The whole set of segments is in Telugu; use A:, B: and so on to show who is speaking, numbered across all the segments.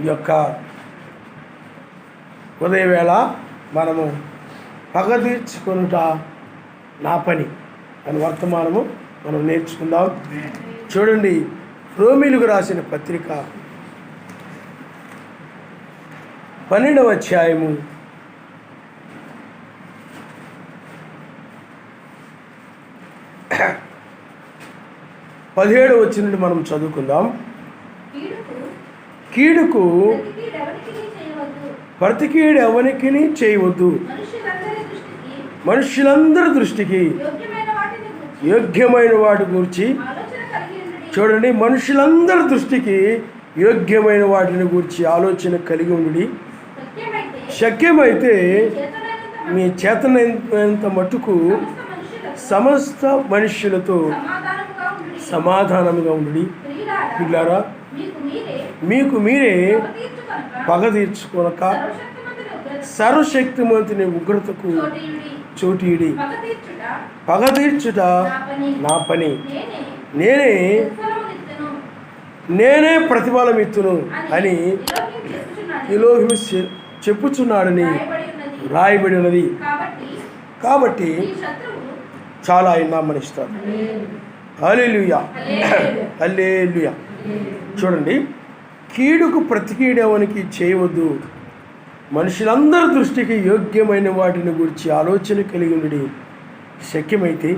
A: ఈ యొక్క ఉదయవేళ మనము పగ తీర్చుకొనుట నా పని అని వర్తమానము మనం నేర్చుకుందాం. చూడండి, రోమీయులకు రాసిన పత్రిక 12వ అధ్యాయము 17వ వచనం నుండి మనం చదువుకుందాం. కీడుకు ప్రతికీడు ఎవరికిని చేయవద్దు, మనుషులందరి దృష్టికి యోగ్యమైన వాటి గురించి. చూడండి, మనుషులందరి దృష్టికి యోగ్యమైన వాటిని గురించి ఆలోచన కలిగి ఉండి, శక్యమైతే మీ చేతనైనంత మట్టుకు సమస్త మనుష్యులతో సమాధానముగా ఉండి, పిల్లారా మీకు మీరే పగ తీర్చుకొనక సర్వశక్తిమంతుని ఉగ్రతకు చోటీడి. పగ తీర్చుట నా పని, నేనే ప్రతిఫలమిత్తును అని ఎలోహిము చెప్పుచున్నాడని రాయబడి ఉన్నది. కాబట్టి చాలా ఆయన నామనిస్తారు. హల్లెలూయా, హల్లెలూయా. చూడండి, కీడుకు ప్రతికీడవనికి చేయవద్దు, మనుషులందరి దృష్టికి యోగ్యమైన వాటిని గురించి ఆలోచన కలిగి ఉండి, శక్యమైతే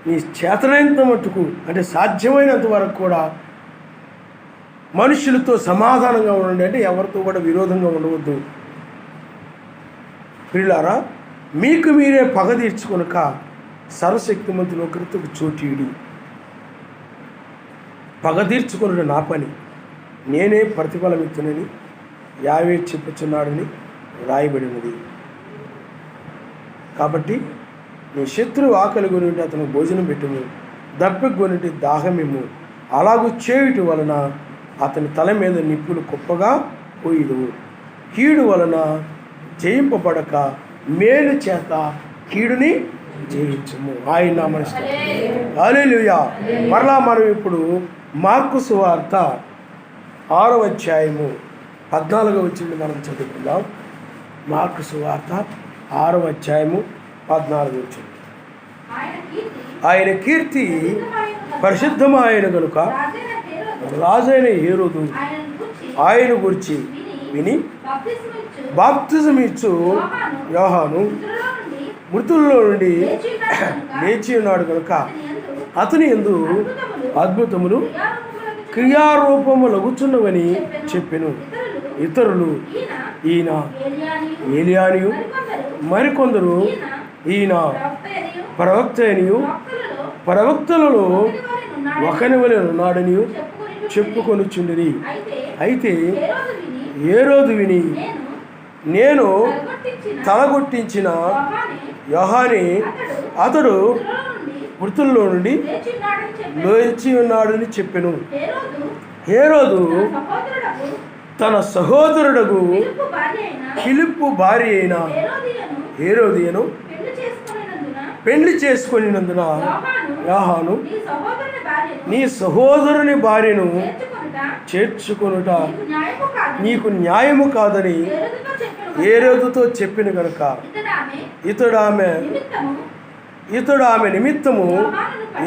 A: నీ చేతనైనంత మట్టుకు, అంటే సాధ్యమైనంత వరకు కూడా మనుషులతో సమాధానంగా ఉండండి. అంటే ఎవరితో కూడా విరోధంగా ఉండవద్దు. ప్రియులారా, మీకు మీరే పగ తీర్చుకొనక సర్వశక్తిమంతుని ఉగ్రతకు చోటీడి. పగ తీర్చుకొనుట నా పని, నేనే ప్రతిఫలమిత్తునని యావే చెప్పుచున్నాడని రాయబడినది. కాబట్టి నీ శత్రువు ఆకలి కొనింటి అతను భోజనం పెట్టుము, దప్పిక కొనింటి దాహమేము. అలాగూ చేయుట వలన అతని తల మీద నిప్పులు కుప్పగా పోయిదు. కీడు వలన జయింపబడక మేలు చేత కీడుని జయించము. ఆయన నామమున హల్లెలూయా. మరలా మనం ఇప్పుడు మార్కు సువార్త 6వ అధ్యాయము 14వ వచనం మనం చదువుకుందాం. మార్కు సువార్త 6వ అధ్యాయము 14వ వచనం. ఆయన కీర్తి పరిశుద్ధమైన గనుక రాజైన హేరోదు ఆయన గురించి విని బాప్తిజం ఇచ్చు యోహాను మృతుల్లో నుండి లేచి ఉన్నాడు కనుక అతని యందు అద్భుతములు క్రియారూపము లగుచున్నవని చెప్పెను. ఇతరులు ఈయన ఏలియానియు, మరికొందరు ఈయన ప్రవక్త అనియు, ప్రవక్తలలో ఒకని వలె ఉన్నాడని చెప్పుకొనుచుండిరి. అయితే హేరోదు విని, నేను తలగొట్టించిన యోహానే అతడు మృతుల్లో నుండి లేచి ఉన్నాడని చెప్పెను. హేరోదు తన సహోదరుడగు ఫిలిప్పు భార్య అయిన హేరోదియను పెళ్లి చేసుకొనినందున యోహాను నీ సహోదరుని భార్యను చేర్చుకొనుట నీకు న్యాయము కాదని హేరోదుతో చెప్పిన కనుక ఇతడు ఆమె నిమిత్తము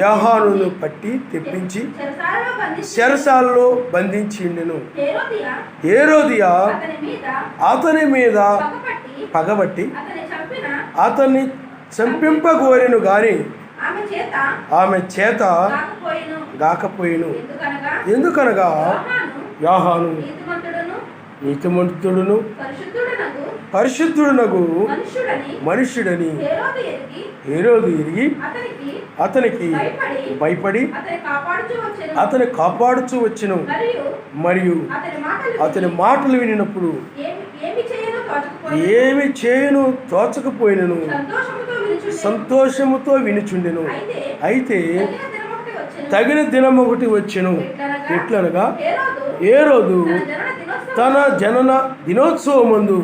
A: యోహానును పట్టి తెప్పించి చెరసాలలో బంధించిండెను. హేరోదియా అతని మీద పగబట్టి అతన్ని చంపింపగోరెను గాని ఆమె చేత గాకపోయెను. ఎందుకనగా యోహాను నీతిమంతుడును పరిశుద్ధుడునగు మనుష్యుడని హేరోదు ఎరిగి అతనికి భయపడి అతని కాపాడుచూ వచ్చెను. మరియు అతని మాటలు వినినప్పుడు ఏమి చేయను తోచకపోయినను సంతోషముతో వినుచుండెను. అయితే తగిన దినం ఒకటి వచ్చెను. ఎట్లనగా హేరోదు తన జనన దినోత్సవమందు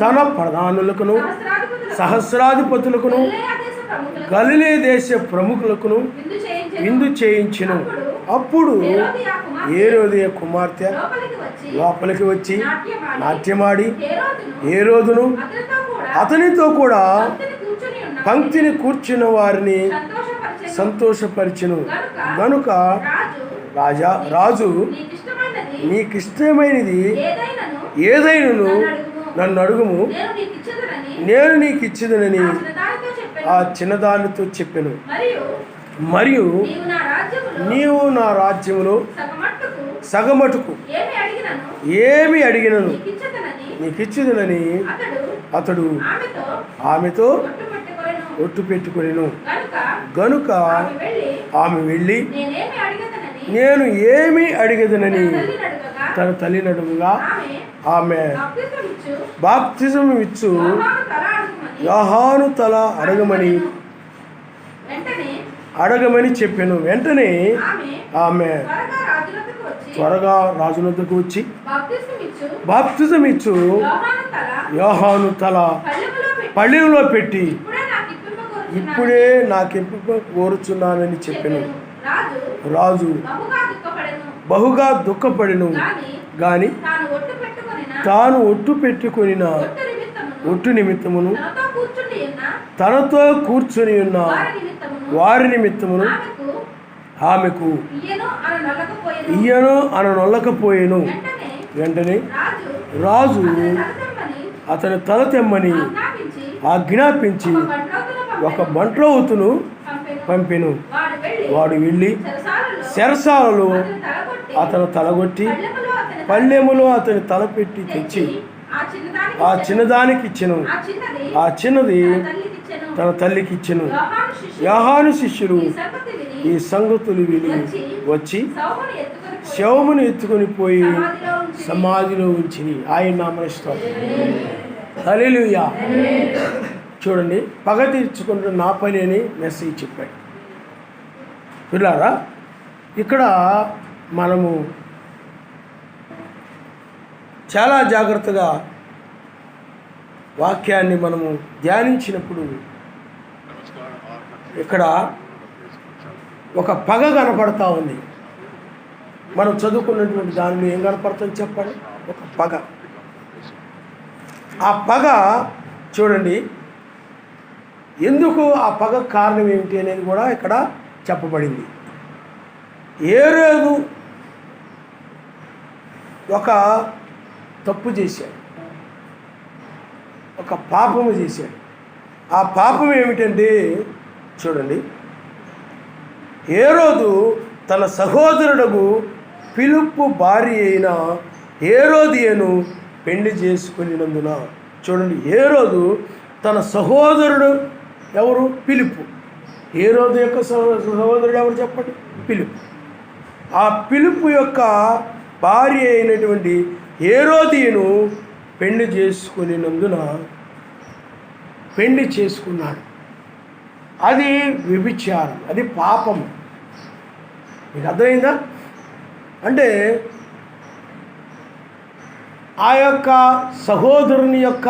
A: తన ప్రధానులకును సహస్రాధిపతులకును గలిలే దేశ ప్రముఖులకును విందు చేయించెను. అప్పుడు హేరోదియ కుమార్తె లోపలికి వచ్చి నాట్యమాడి హేరోదును అతనితో కూడా పంక్తిని కూర్చున్న వారిని సంతోషపరిచెను గనుక రాజు నీకిష్టమైనది ఏదైనను నన్ను అడుగుము, నేను నీకు ఇచ్చేదనని ఆ చిన్నదానితో చెప్పాను. మరియు నీవు నా రాజ్యములో సగమటుకు ఏమి అడిగినను నీకు ఇచ్చేదనని అతడు ఆమెతో ఒట్టు పెట్టుకొనెను. గనుక ఆమె వెళ్ళి నేను ఏమి అడిగదనని తన తల్లిని అడుగుగా ఆమె బాప్తిజం ఇచ్చు యోహాను తల అడగమని చెప్పాను. వెంటనే ఆమె త్వరగా రాజునొద్దకు వచ్చి బాప్తిజం ఇచ్చు యోహాను తల పళ్ళెంలో పెట్టి ఇప్పుడే నాకెంపు కోరుచున్నానని చెప్పాను. రాజు బహుగా దుఃఖపడెను గాని తాను ఒట్టు పెట్టుకొనిన ఒట్టు నిమిత్తమును తనతో కూర్చొని ఉన్న వారి నిమిత్తమును ఆమెకు ఇయ్యను అననొల్లకపోయేను. వెంటనే రాజు అతని తల తెమ్మని ఆజ్ఞాపించి ఒక బంట్రోతును పంపెను. వాడు వెళ్ళి చెరసాలలో అతను తలగొట్టి పళ్ళెములో అతని తల పెట్టి తెచ్చి ఆ చిన్నదానికి ఇచ్చెను. ఆ చిన్నది తన తల్లికి ఇచ్చెను. యోహాను శిష్యులు ఈ సంగతులు విని వచ్చి శవమును ఎత్తుకొని పోయి సమాధిలో ఉంచి ఆయన నామమున స్తోత్రం. హల్లెలూయా. చూడండి, పగ తీర్చుకుంటూ నా పని అని మెసేజ్ చెప్పాడు. పిల్లారా, ఇక్కడ మనము చాలా జాగ్రత్తగా వాక్యాన్ని మనము ధ్యానించినప్పుడు ఇక్కడ ఒక పగ కనపడతా ఉంది. మనం చదువుకున్నటువంటి దానిలో ఏం కనపడుతుంది చెప్పండి? ఒక పగ. ఆ పగ చూడండి, ఎందుకు ఆ పగ కారణం ఏమిటి అనేది కూడా ఇక్కడ చెప్పబడింది. హేరోదు ఒక తప్పు చేశాడు, ఒక పాపము చేశాడు. ఆ పాపం ఏమిటంటే చూడండి, హేరోదు తన సహోదరుడు ఫిలిప్పు భార్య అయిన హేరోదియను పెళ్లి చేసుకునినందున, చూడండి, హేరోదు తన సహోదరుడు ఎవరు? ఫిలిప్పు. హేరోదు యొక్క సహోదరుడు ఎవరు చెప్పండి? ఫిలిప్పు. ఆ ఫిలిప్పు యొక్క భార్య అయినటువంటి హేరోదియను పెళ్లి చేసుకునినందున పెళ్లి చేసుకున్నాడు. అది వ్యభిచారం, అది పాపం. మీకు అర్థమైందా? అంటే ఆ యొక్క సహోదరుని యొక్క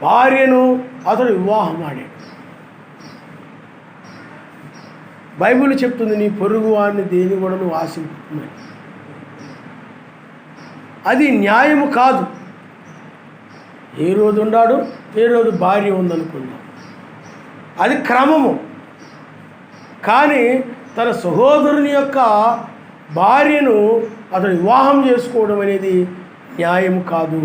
A: భార్యను అతడు వివాహం ఆడాడు. బైబిల్ చెప్తుంది, నీ పొరుగు వాడిని దేని కూడా నువ్వు ఆశించుకున్నావు. అది న్యాయము కాదు. ఏ రోజు ఉన్నాడు, ఏ రోజు భార్య ఉందనుకున్నాం, అది క్రమము. కానీ తన సహోదరుని యొక్క భార్యను అతడు వివాహం చేసుకోవడం అనేది న్యాయం కాదు.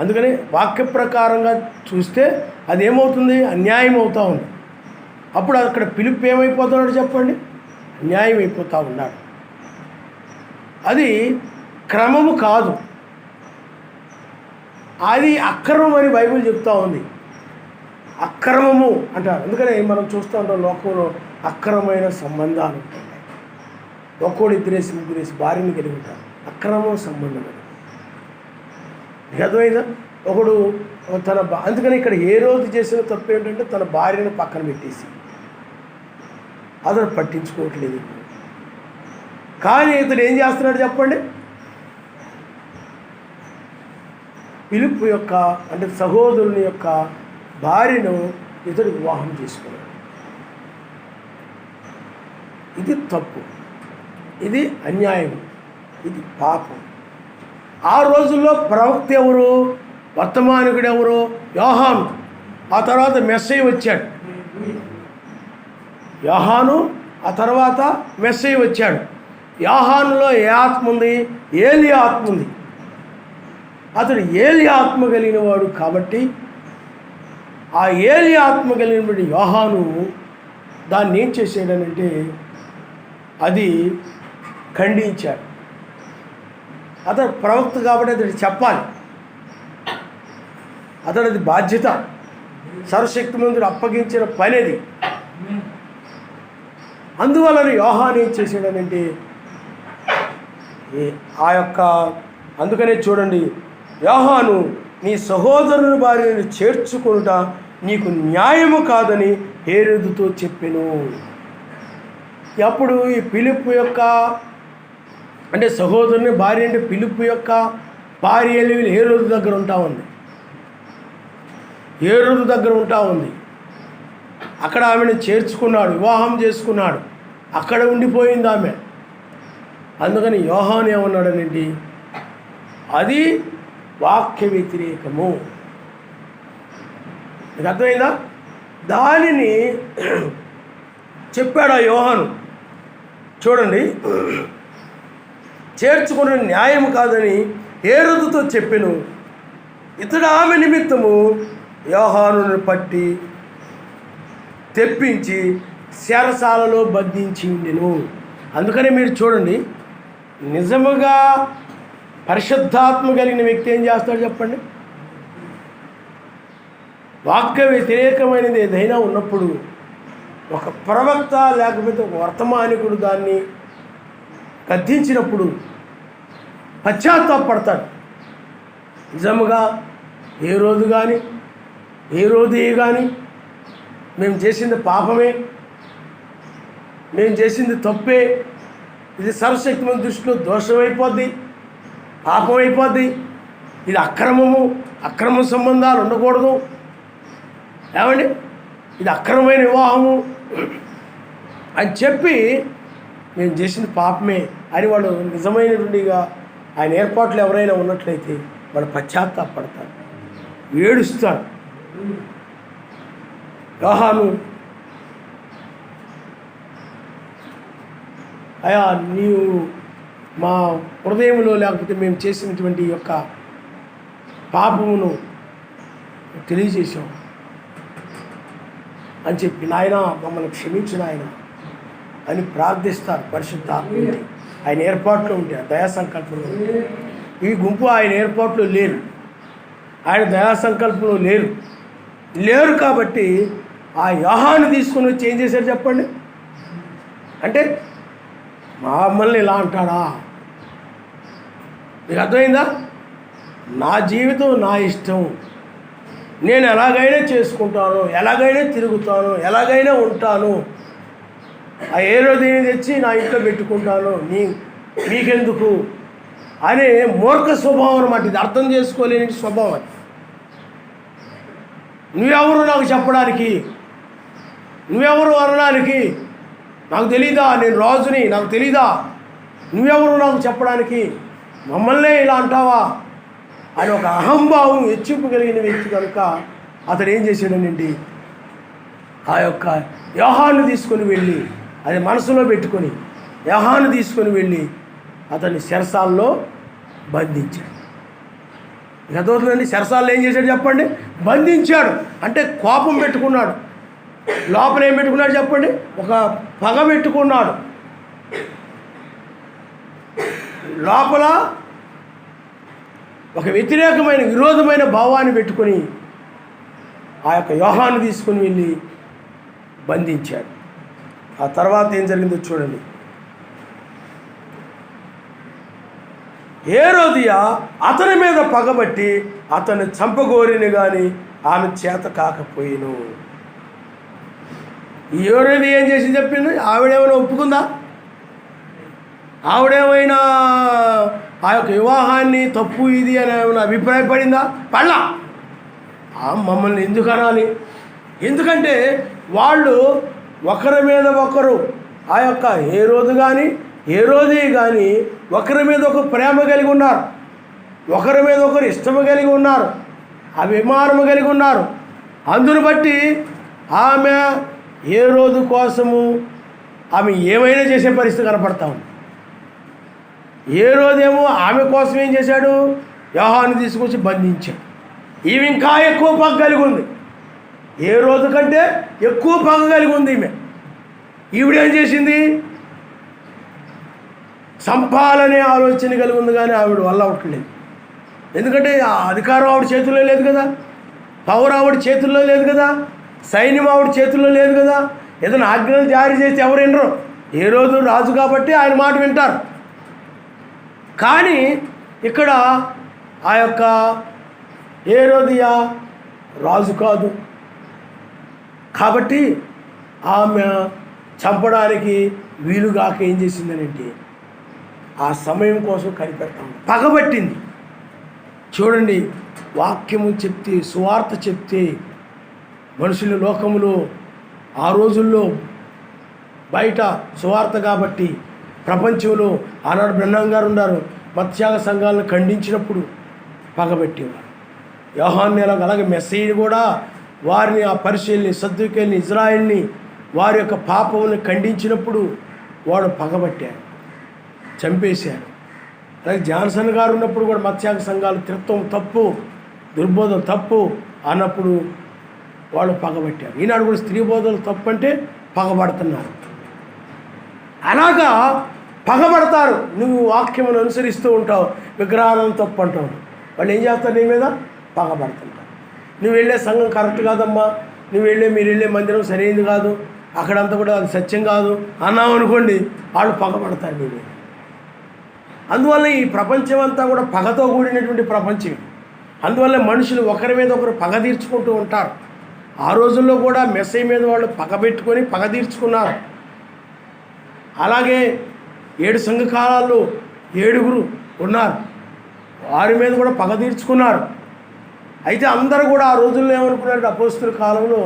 A: అందుకని వాక్య ప్రకారంగా చూస్తే అది ఏమవుతుంది? అన్యాయం అవుతూ ఉంది. అప్పుడు అక్కడ ఫిలిప్పు ఏమైపోతున్నాడు చెప్పండి? అన్యాయం అయిపోతూ ఉన్నాడు. అది క్రమము కాదు, అది అక్రమం అని బైబిల్ చెప్తూ ఉంది. అక్రమము అంటారు. అందుకనే మనం చూస్తూ ఉంటాం, లోకంలో అక్రమమైన సంబంధాలు ఉంటాయి. ఒక్కోడు ఇద్దరేసి ముగ్గురేసి భార్యని కలిగి ఉంటారు. అక్రమం సంబంధం అది. అర్థమైందా? ఒకడు తన అందుకని ఇక్కడ ఏ రోజు చేసిన తప్పు ఏంటంటే తన భార్యను పక్కన పెట్టేసి అతను పట్టించుకోవట్లేదు. కానీ ఇతను ఏం చేస్తున్నాడు చెప్పండి? ఫిలిప్పు యొక్క అంటే సహోదరుని యొక్క భార్యను ఇతడు వివాహం చేసుకున్నాడు. ఇది తప్పు. ఇది అన్యాయం, ఇది పాపం. ఆ రోజుల్లో ప్రవక్త ఎవరు, వర్తమానికుడు ఎవరు? యోహాను. ఆ తర్వాత మెస్సయ్య వచ్చాడు. యోహాను, ఆ తర్వాత మెస్సయ్య వచ్చాడు. యోహానులో ఏ ఆత్మ ఉంది? ఏలి ఆత్మ ఉంది. అతడు ఏలి ఆత్మ కలిగిన వాడు కాబట్టి ఆ ఏలి ఆత్మ కలిగినటువంటి యోహాను దాన్ని ఏం చేసాడనంటే అది ఖండించాడు. అతడు ప్రవక్త కాబట్టి అతడు చెప్పాలి, అతడిది బాధ్యత, సర్వశక్తిమంతుడు అప్పగించిన పని అది. అందువలన యోహాను ఏం చేశాడనంటే అందుకనే చూడండి, యోహాను నీ సహోదరుని భార్యను చేర్చుకొనుట నీకు న్యాయము కాదని హేరోదుతో చెప్పెను. అప్పుడు ఈ ఫిలిప్పు యొక్క అంటే సహోదరుని భార్య అంటే ఫిలిప్పు యొక్క భార్య హేరోదు దగ్గర ఉంటా ఉంది. హేరోదు దగ్గర ఉంటా ఉంది. అక్కడ ఆమెను చేర్చుకున్నాడు, వివాహం చేసుకున్నాడు. అక్కడ ఉండిపోయింది ఆమె. అందుకని యోహాను ఏమన్నాడనండి, అది వాక్య వ్యతిరేకము. మీకు అర్థమైందా? దానిని చెప్పాడు ఆ యోహాను. చూడండి, చేర్చుకున్న న్యాయం కాదని హేరోదుతో చెప్పెను. ఇతడు ఆమె నిమిత్తము యోహానును పట్టి తెప్పించి చెరసాలలో బంధించి ఉండెను. అందుకని మీరు చూడండి, నిజముగా పరిశుద్ధాత్మ కలిగిన వ్యక్తి ఏం చేస్తాడు చెప్పండి? వాక్య వ్యతిరేకమైనది ఏదైనా ఉన్నప్పుడు ఒక ప్రవక్త లేకపోతే ఒక వర్తమానికుడు దాన్ని గద్దించినప్పుడు పశ్చాత్తాపడతాడు. నిజముగా ఏ రోజు కానీ ఏ రోజే కానీ మేము చేసింది పాపమే, మేము చేసింది తప్పే, ఇది సర్వశక్తిమంతుని దృష్టిలో దోషమైపోద్ది, పాపమైపోద్ది, ఇది అక్రమము, అక్రమ సంబంధాలు ఉండకూడదు, ఏమండి ఇది అక్రమమైన వివాహము అని చెప్పి మేము చేసింది పాపమే అని వాళ్ళు నిజమైనటువంటిగా ఆయన ఏర్పాట్లు ఎవరైనా ఉన్నట్లయితే వాళ్ళు పశ్చాత్తాపడతారు, ఏడుస్తారు. యోహాను, అయా నీవు మా హృదయంలో లేకపోతే మేము చేసినటువంటి యొక్క పాపమును తెలియజేశావు అని చెప్పి నాయన మమ్మల్ని క్షమించిన ఆయన అని ప్రార్థిస్తారు. పరిశుద్ధాత్మ ఆయన ఏర్పాట్లో ఉంటే దయా సంకల్పంలో. ఈ గుంపు ఆయన ఏర్పాట్లో లేరు, ఆయన దయా సంకల్పంలో లేరు కాబట్టి ఆ యోహాను తీసుకొని వచ్చి ఏం చేశారు చెప్పండి? అంటే మమ్మల్ని ఇలా అంటాడా? మీకు అర్థమైందా? నా జీవితం నా ఇష్టం, నేను ఎలాగైనా చేసుకుంటాను, ఎలాగైనా తిరుగుతాను, ఎలాగైనా ఉంటాను, ఆ ఏ రోజుని తెచ్చి నా ఇంట్లో పెట్టుకుంటాను, మీకెందుకు అనే మూర్ఖ స్వభావం అన్నమాట. ఇది అర్థం చేసుకోలేని స్వభావం. అది నువ్వెవరు నాకు చెప్పడానికి, నువ్వెవరు అనడానికి, నాకు తెలీదా, నేను రాజుని, నాకు తెలీదా, నువ్వెవరు నాకు చెప్పడానికి, మమ్మల్నే ఇలా అంటావా అని ఒక అహంభావం హెచ్చింపు కలిగిన వ్యక్తి కనుక అతడు ఏం చేశాడనండి, ఆ యొక్క యోహాను తీసుకొని వెళ్ళి అది మనసులో పెట్టుకొని యోహాను తీసుకొని వెళ్ళి అతన్ని చెరసాల్లో బంధించాడు. గతవుతుందండి, చెరసాల్లో ఏం చేశాడు చెప్పండి? బంధించాడు. అంటే కోపం పెట్టుకున్నాడు. లోపల ఏం పెట్టుకున్నాడు చెప్పండి? ఒక పగ పెట్టుకున్నాడు. లోపల ఒక వ్యతిరేకమైన విరోధమైన భావాన్ని పెట్టుకొని ఆ యొక్క యోహాను తీసుకొని వెళ్ళి బంధించాడు. ఆ తర్వాత ఏం జరిగిందో చూడండి. హేరోదియ అతని మీద పగబట్టి అతన్ని చంపగోరిని కానీ ఆమె చేత కాకపోయిను. ఈ హేరోదియ ఏం చేసి చెప్పింది? ఆవిడేమైనా ఒప్పుకుందా? ఆవిడేమైనా ఆ యొక్క వివాహాన్ని తప్పు ఇది అని ఏమైనా అభిప్రాయపడిందా? పళ్ళ మమ్మల్ని ఎందుకు అనాలి? ఎందుకంటే వాళ్ళు ఒకరి మీద ఒకరు ఆ యొక్క హేరోదు కానీ హేరోదే కానీ ఒకరి మీద ఒక ప్రేమ కలిగి ఉన్నారు, ఒకరి మీద ఒకరు ఇష్టము కలిగి ఉన్నారు, అభిమానము కలిగి ఉన్నారు. అందును బట్టి ఆమె హేరోదు కోసము ఆమె ఏమైనా చేసే పరిస్థితి కనపడతా ఉంది. హేరోదేమో ఆమె కోసం ఏం చేశాడు, యోహాను తీసుకొచ్చి బంధించాడు. ఈమె ఇంకా ఎక్కువ పగ కలిగి ఉంది, హేరోదు కంటే ఎక్కువ పగ కలిగి ఉంది ఈమె. ఈవిడేం చేసింది, చంపాలనే ఆలోచన కలిగి ఉంది, కానీ ఆవిడ వల్ల అవట్లేదు. ఎందుకంటే ఆ అధికారం ఆవిడ చేతుల్లో లేదు కదా, పవర్ ఆవిడ చేతుల్లో లేదు కదా, సైన్యం ఆవిడ చేతుల్లో లేదు కదా. ఏదైనా ఆజ్ఞలు జారీ చేస్తే ఎవరు వినరు, హేరోదు రాజు కాబట్టి ఆయన మాట వింటారు. కానీ ఇక్కడ ఆ యొక్క హేరోదియా రాజు కాదు కాబట్టి ఆమె చంపడానికి వీలుగాక ఏం చేసిందనంటే ఆ సమయం కోసం కనిపెడతాం, పగబట్టింది. చూడండి, వాక్యము చెప్తే, సువార్త చెప్తే మనుషుల లోకములో ఆ రోజుల్లో బయట సువార్త కాబట్టి ప్రపంచంలో ఆనాడు బ్రహ్మం గారు ఉన్నారు, మత్స్యాగ సంఘాలను ఖండించినప్పుడు పగబెట్టేవారు. యోహాను అలాగే మెస్సీని కూడా వారిని, ఆ పరిశీలిని, సద్దూకేల్ని, ఇజ్రాయిల్ని వారి యొక్క పాపములను ఖండించినప్పుడు వాడు పగబట్టారు, చంపేశారు. అలాగే జాన్సన్ గారు ఉన్నప్పుడు కూడా మత్స్యాగ సంఘాలు త్రిత్వం తప్పు, దుర్బోధం తప్పు అన్నప్పుడు వాళ్ళు పగబట్టారు. ఈనాడు కూడా స్త్రీ బోధలు తప్పు అంటే పగబడుతున్నారు. అలాగా పగబడతారు. నువ్వు వాక్యమును అనుసరిస్తూ ఉంటావు, విగ్రహాలను తప్పు అంటావు, వాళ్ళు ఏం చేస్తారు, నీ మీద పగబడుతుంటారు. నువ్వు వెళ్ళే సంఘం కరెక్ట్ కాదమ్మా, మీరు వెళ్ళే మందిరం సరైనది కాదు, అక్కడంతా కూడా అది సత్యం కాదు అన్నావు అనుకోండి, వాళ్ళు పగబడతారు నీ మీద. అందువల్ల ఈ ప్రపంచం అంతా కూడా పగతో కూడినటువంటి ప్రపంచం. అందువల్ల మనుషులు ఒకరి మీద ఒకరు పగ తీర్చుకుంటూ ఉంటారు. ఆ రోజుల్లో కూడా మెస్సీ మీద వాళ్ళు పగబెట్టుకొని పగ తీర్చుకున్నారు. అలాగే 7 సంఘకాలాల్లో 7 ఉన్నారు, వారి మీద కూడా పగ తీర్చుకున్నారు. అయితే అందరూ కూడా ఆ రోజుల్లో ఏమనుకున్నారు, అపోస్తలుల కాలంలో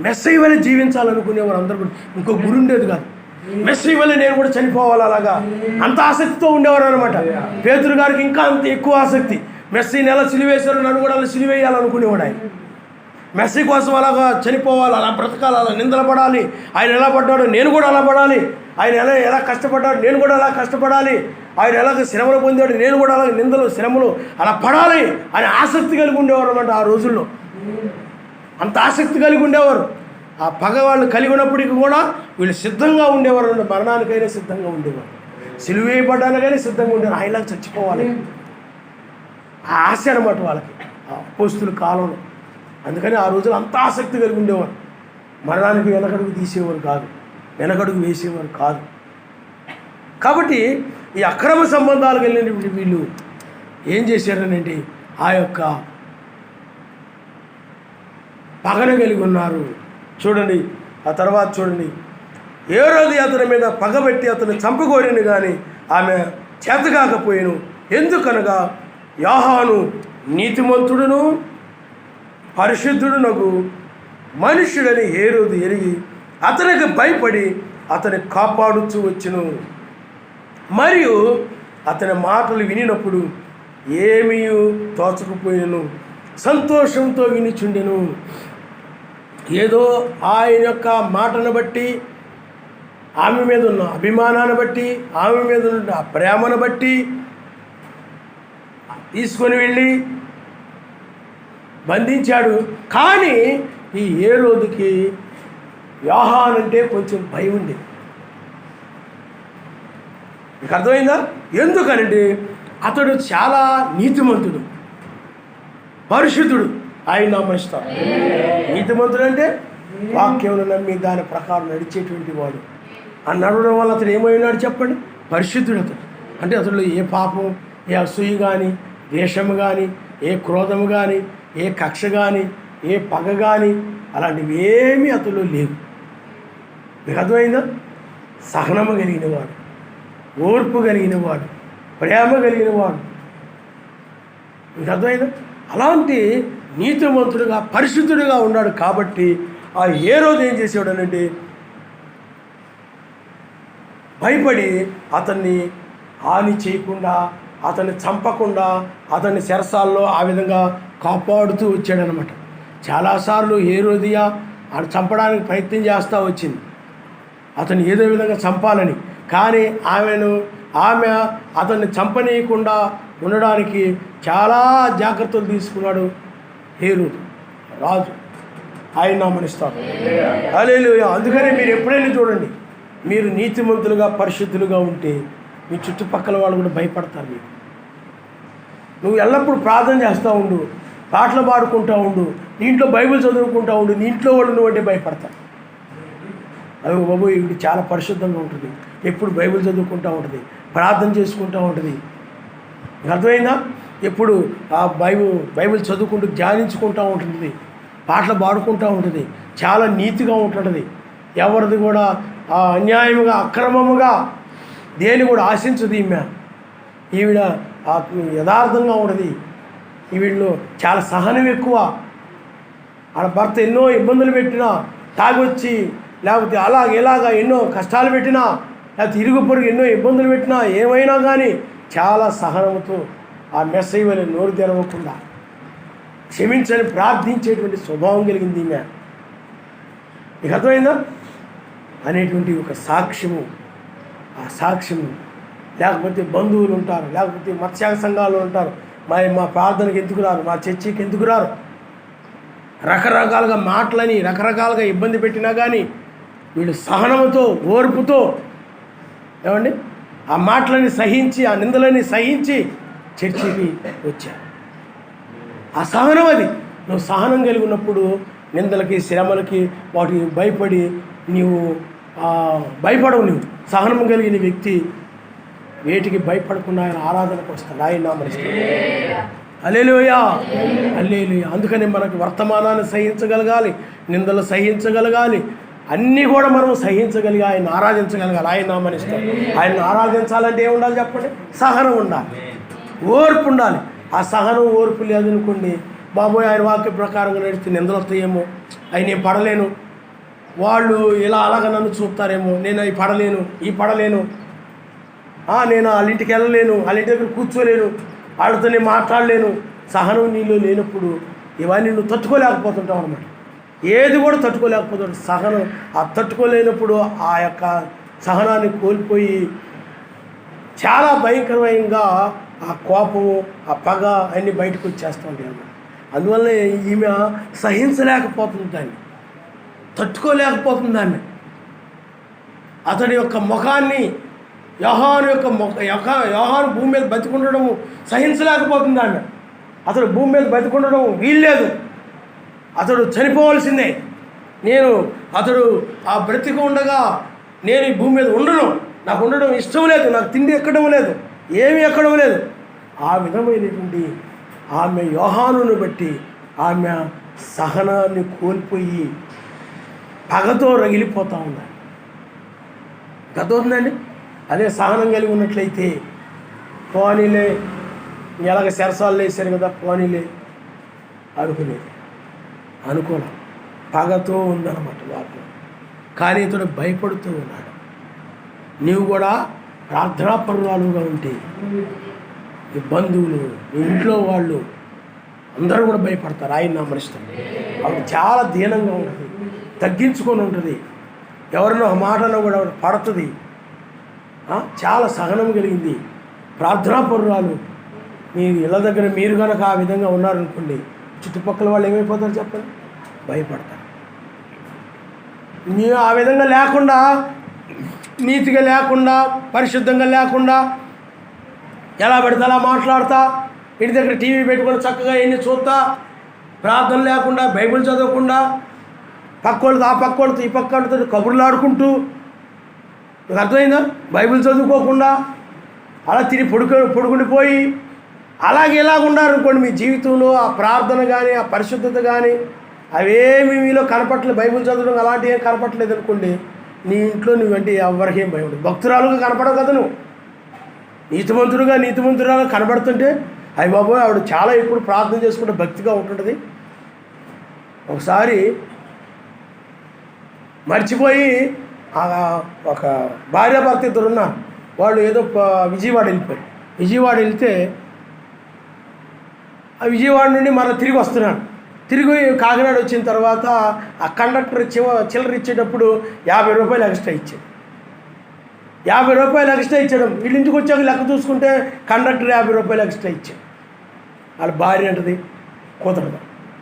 A: మెస్సీ వల్ల జీవించాలనుకునేవారు అందరూ కూడా. ఇంకో గురి ఉండేది కాదు, మెస్సీ వల్ల నేను కూడా చనిపోవాలి, అలాగా అంత ఆసక్తితో ఉండేవారు అనమాట. పేతురు గారికి ఇంకా అంత ఎక్కువ ఆసక్తి, మెస్సీని ఎలా సిలివేశారు, నన్ను కూడా అలా సిలివేయాలనుకునేవాడు ఆయన. మెస్సీ కోసం అలాగా చనిపోవాలి, అలా బ్రతకాలి, అలా నిందలు పడాలి, ఆయన ఎలా పడ్డాడో నేను కూడా అలా పడాలి, ఆయన ఎలా కష్టపడ్డాడు నేను కూడా అలా కష్టపడాలి, ఆయన ఎలాగ శ్రమలు పొందాడు నేను కూడా అలాగ నిందలు శ్రమలు అలా పడాలి అని ఆసక్తి కలిగి ఉండేవారు అన్నమాట. ఆ రోజుల్లో అంత ఆసక్తి కలిగి ఉండేవారు. ఆ పగ వాళ్ళు కలిగి ఉన్నప్పటికీ కూడా వీళ్ళు సిద్ధంగా ఉండేవారు, మరణానికైనా సిద్ధంగా ఉండేవారు, సిలువేయబడ్డానికైనా సిద్ధంగా ఉండేవారు, ఆయనలాగా చచ్చిపోవాలి. ఆ ఆశ అనమాట వాళ్ళకి ఆ అపోస్తలుల కాలంలో. అందుకని ఆ రోజులు అంత ఆసక్తి కలిగి ఉండేవారు, మరణానికి వెనకడుగు తీసేవారు కాదు, వెనకడుగు వేసేవారు కాదు. కాబట్టి ఈ అక్రమ సంబంధాలకు వెళ్ళినటువంటి వీళ్ళు ఏం చేశారనండి, ఆ యొక్క పగను కలిగి ఉన్నారు. చూడండి, ఆ తర్వాత చూడండి, హేరోదు అతని మీద పగబెట్టి అతను చంపగోరిని కానీ ఆమె చేతకాకపోయాను. ఎందుకనగా యోహాను నీతిమంతుడును పరిశుద్ధుడునగు మనుష్యుడని హేరోదు ఎరిగి అతనికి భయపడి అతని కాపాడుచూ వచ్చును. మరియు అతని మాటలు వినినప్పుడు ఏమీ తోచకపోయినను సంతోషంతో వినిచుండెను. ఏదో ఆయన యొక్క మాటను బట్టి, ఆమె మీద ఉన్న అభిమానాన్ని బట్టి, ఆమె మీద ఉన్న ప్రేమను బట్టి తీసుకొని వెళ్ళి బంధించాడు. కానీ ఈ హేరోదుకి యోహాను అంటే కొంచెం భయం ఉంది. మీకు అర్థమైందా? ఎందుకనంటే అతడు చాలా నీతిమంతుడు, పరిశుద్ధుడు, ఆయన నమ్మిస్తాడు. నీతిమంతుడు అంటే వాక్యమును నమ్మి దాని ప్రకారం నడిచేటువంటి వాడు. ఆ నడవడం వల్ల అతడు ఏమైనాడు చెప్పండి, పరిశుద్ధుడు. అతడు అంటే అతడు ఏ పాపం, ఏ అసూయ కానీ, ద్వేషము కానీ, ఏ క్రోధము కానీ, ఏ కక్ష కానీ, ఏ పగ కానీ అలాంటివి ఏమీ అతడు లేవు. మీకు అర్థమైందా? సహనము కలిగినవాడు, ఓర్పు కలిగినవాడు, ప్రేమ కలిగినవాడు. మీకు అర్థమైందా? అలాంటి నీతిమంతుడుగా పరిశుద్ధుడిగా ఉన్నాడు. కాబట్టి ఆ హేరోదు ఏం చేసేవాడు అనంటే భయపడి అతన్ని హాని చేయకుండా, అతన్ని చంపకుండా, అతన్ని చెరసాల్లో ఆ విధంగా కాపాడుతూ వచ్చాడనమాట. చాలాసార్లు హేరోదియా ఆయన చంపడానికి ప్రయత్నం చేస్తూ వచ్చింది, అతన్ని ఏదో విధంగా చంపాలని. కానీ ఆమె అతన్ని చంపనీయకుండా ఉండడానికి చాలా జాగ్రత్తలు తీసుకున్నాడు హేరోదు రాజు. ఆయన నామనిస్తాడు. హల్లెలూయా. అందుకని మీరు ఎప్పుడైనా చూడండి, మీరు నీతిమంతులుగా పరిశుద్ధులుగా ఉంటే మీ చుట్టుపక్కల వాళ్ళు కూడా భయపడతారు మీకు. నువ్వు ఎల్లప్పుడూ ప్రార్థన చేస్తూ ఉండు, పాటలు పాడుకుంటూ ఉండు, నీ ఇంట్లో బైబిల్ చదువుకుంటూ ఉండు, నీ ఇంట్లో వాళ్ళు నువ్వంటే భయపడతారు. అవి బాబు ఇవి చాలా పరిశుద్ధంగా ఉంటుంది, ఎప్పుడు బైబిల్ చదువుకుంటూ ఉంటుంది, ప్రార్థన చేసుకుంటూ ఉంటుంది. అర్థమైందా? ఎప్పుడు ఆ బైబిల్ చదువుకుంటూ ధ్యానించుకుంటూ ఉంటుంది, పాటలు పాడుకుంటూ ఉంటుంది, చాలా నీతిగా ఉంటుంటుంది. ఎవరిది కూడా అన్యాయముగా అక్రమముగా దేని కూడా ఆశించదు. ఈవిడ యథార్థంగా ఉండదు. ఈవిడలో చాలా సహనం ఎక్కువ. ఆడ భర్త ఎన్నో ఇబ్బందులు పెట్టినా, తాగొచ్చి లేకపోతే ఇలాగా ఎన్నో కష్టాలు పెట్టినా, లేకపోతే ఇరుగు పొరుగు ఎన్నో ఇబ్బందులు పెట్టినా, ఏమైనా కానీ చాలా సహనంతో ఆ మెస్సయ్య వలె నోరు తెరవకుండా క్షమించని ప్రార్థించేటువంటి స్వభావం కలిగింది ఈమె. నీకు అర్థమైందా? అనేటువంటి ఒక సాక్ష్యము. ఆ సాక్ష్యము లేకపోతే బంధువులు ఉంటారు, లేకపోతే మత్స్యాగ సంఘాలు ఉంటారు, మా ప్రార్థనకి ఎందుకు రారు, మా చర్చికి ఎందుకు రారు, రకరకాలుగా మాటలని రకరకాలుగా ఇబ్బంది పెట్టినా కానీ వీళ్ళు సహనంతో ఓర్పుతో ఏమండి ఆ మాటలని సహించి, ఆ నిందలని సహించి చర్చికి వచ్చారు. ఆ సహనం అది. నువ్వు సహనం కలిగి ఉన్నప్పుడు నిందలకి శ్రమలకి వాటికి భయపడి నీవు భయపడవు. నువ్వు సహనం కలిగిన వ్యక్తి వేటికి భయపడకుండా ఆయన ఆరాధనకు వస్తాడు, ఆయన నామరిస్తాడు. హల్లెలూయా, హల్లెలూయా. అందుకని మనకు వర్తమానాన్ని సహించగలగాలి, నిందలు సహించగలగాలి, అన్నీ కూడా మనం సహించగలిగి ఆయన ఆరాధించగలగాలి. ఆయన నామనిస్తాడు. ఆయన ఆరాధించాలంటే ఏముండాలి చెప్పండి? సహనం ఉండాలి, ఓర్పు ఉండాలి. ఆ సహనం ఓర్పు లేదనుకోండి, బాబోయ్ ఆయన వాక్య ప్రకారంగా నడిస్తే నిందలు వస్తాయేమో, అవి నేను పడలేను, వాళ్ళు అలాగ నన్ను చూపుతారేమో, నేను అవి పడలేను, నేను వాళ్ళ ఇంటికి వెళ్ళలేను, వాళ్ళ ఇంటి దగ్గర కూర్చోలేను, వాళ్ళతో నేను మాట్లాడలేను. సహనం నీళ్ళు లేనప్పుడు ఇవన్నీ నువ్వు తట్టుకోలేకపోతుంటావు అన్నమాట. ఏది కూడా తట్టుకోలేకపోతాడు. సహనం తట్టుకోలేనప్పుడు ఆ యొక్క సహనాన్ని కోల్పోయి చాలా భయంకరమైనగా ఆ కోపము, ఆ పగ అన్నీ బయటకు వచ్చేస్తూ ఉంటాయి అన్నమాట. అందువల్ల ఈమె సహించలేకపోతుంది, దాన్ని తట్టుకోలేకపోతుంది. దాన్ని అతడి యొక్క ముఖాన్ని యోహాను భూమి మీద బతికుండడం సహించలేకపోతుంది. ఆమె అతడు భూమి మీద బతికుండడం వీల్లేదు, అతడు చనిపోవలసిందే. అతడు ఆ బ్రతికి ఉండగా నేను ఈ భూమి మీద ఉండను, నాకు ఉండడం ఇష్టం లేదు, నాకు తిండి ఎక్కడం లేదు, ఏమీ ఎక్కడం లేదు. ఆ విధమైనటువంటి ఆమె యోహానుని బట్టి ఆమె సహనాన్ని కోల్పోయి పగతో రగిలిపోతూ ఉండాలి. గతవుతుందండి. అదే సహనం కలిగి ఉన్నట్లయితే పోనీలే, ఎలాగ శరసాలు వేసారు కదా, పోనీలే అనుకోలే. పగతో ఉందన్నమాట లోపల. కానీ ఇతడు భయపడుతూ ఉన్నాడు. నీవు కూడా ప్రార్థనాపరురాలుగా ఉంటే నీ బంధువులు, నీ ఇంట్లో వాళ్ళు అందరూ కూడా భయపడతారు, ఆయన నామరిస్తారు. ఆవిడ చాలా దీనంగా ఉంటుంది, తగ్గించుకొని ఉంటుంది, ఎవరినో మాటలో కూడా పడుతుంది, చాలా సహనం కలిగింది, ప్రార్థనాపరురాలు. మీ ఇళ్ళ దగ్గర మీరు కనుక ఆ విధంగా ఉన్నారనుకోండి, చుట్టుపక్కల వాళ్ళు ఏమైపోతారు చెప్పండి? భయపడతారు. మీరు ఆ విధంగా లేకుండా, నీతిగా లేకుండా, పరిశుద్ధంగా లేకుండా, ఎలా పడితే అలా మాట్లాడతా, ఇంటి దగ్గర టీవీ పెట్టుకొని చక్కగా ఎన్ని చూస్తా, ప్రార్థన లేకుండా, బైబిల్ చదవకుండా, పక్కోళ్ళతో ఆ పక్కోళ్ళతో ఈ పక్కోళ్ళతో కబుర్లు ఆడుకుంటూ, మీకు అర్థమైందా? బైబిల్ చదువుకోకుండా అలా తిరిగి పొడుగుండిపోయి అలాగే ఇలాగ ఉన్నారనుకోండి, మీ జీవితంలో ఆ ప్రార్థన కానీ, ఆ పరిశుద్ధత కానీ అవేమి మీలో కనపట్లేదు, బైబిల్ చదవడం అలాంటివి ఏం కనపట్లేదు అనుకోండి, నీ ఇంట్లో నువ్వంటే ఎవరికేం భయం ఉండదు. భక్తురాలుగా కనపడవు కదా నువ్వు, నీతిమంతురాలుగా కనబడుతుంటే అయ్య బాబోయ్ ఆవిడ చాలా ఎప్పుడు ప్రార్థన చేసుకుంటే భక్తిగా ఉంటుంటుంది. ఒకసారి మర్చిపోయి ఒక భార్యాభర్త ఇద్దరు ఉన్నారు. వాళ్ళు ఏదో విజయవాడ వెళ్ళిపోయారు. విజయవాడ వెళ్తే ఆ విజయవాడ నుండి మళ్ళీ తిరిగి వస్తున్నాడు. తిరిగి కాకినాడ వచ్చిన తర్వాత ఆ కండక్టర్ చిల్లర ఇచ్చేటప్పుడు 50 రూపాయలు ఎక్స్ట్రా ఇచ్చాడు. 50 రూపాయలు ఎక్స్ట్రా ఇచ్చాడు. వీళ్ళ ఇంటికి వచ్చాక లెక్క చూసుకుంటే కండక్టర్ 50 రూపాయలు ఎక్స్ట్రా ఇచ్చాడు. వాళ్ళ భార్య అంటది కుదరదు,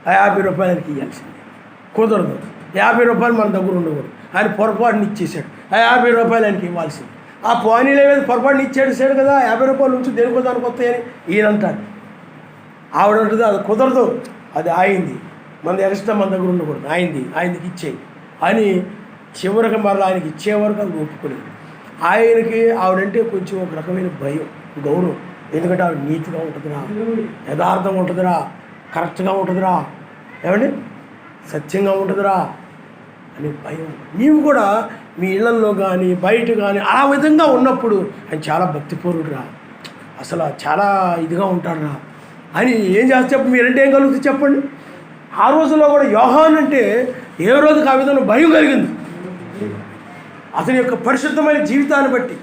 A: ఆ 50 రూపాయలకి ఇవ్వాల్సింది, కుదరదు, 50 రూపాయలు మన దగ్గర ఉండకూడదు, ఆయన పొరపాటుని ఇచ్చేసాడు, ఆ 50 రూపాయలు ఆయనకి ఇవ్వాల్సింది. ఆ పోనీలో పొరపాటుని ఇచ్చాడు కదా, 50 రూపాయలు నుంచి దేనికో దానికి వస్తాయని ఈయన అంటాడు. ఆవిడ ఉంటుంది అది కుదరదు, అది ఆయింది, మన ఎక్స్ట్రా మన దగ్గర ఉండకూడదు, ఆయనకి ఇచ్చేయి అని చివరికి మళ్ళీ ఆయనకి ఇచ్చే వరకు అది ఒప్పుకోలేదు. ఆయనకి ఆవిడంటే కొంచెం ఒక రకమైన భయం, గౌరవం. ఎందుకంటే ఆవిడ నీతిగా ఉంటుందిరా, యథార్థంగా ఉంటుందిరా, కరెక్ట్గా ఉంటుందిరా, ఏమండి సత్యంగా ఉంటుందిరా అని భయం. నీవు కూడా మీ ఇళ్లల్లో కానీ బయట కానీ ఆ విధంగా ఉన్నప్పుడు ఆయన చాలా భక్తిపూర్వుడురా, అసలు చాలా ఇదిగా ఉంటాడురా అని ఏం చేస్తే చెప్పండి, మీరంటే ఏం కలుగుతుంది చెప్పండి. ఆ రోజుల్లో కూడా యోహాను అంటే ఏ రోజుకి ఆ విధంగా భయం కలిగింది. అతని యొక్క పరిశుద్ధమైన జీవితాన్ని బట్టి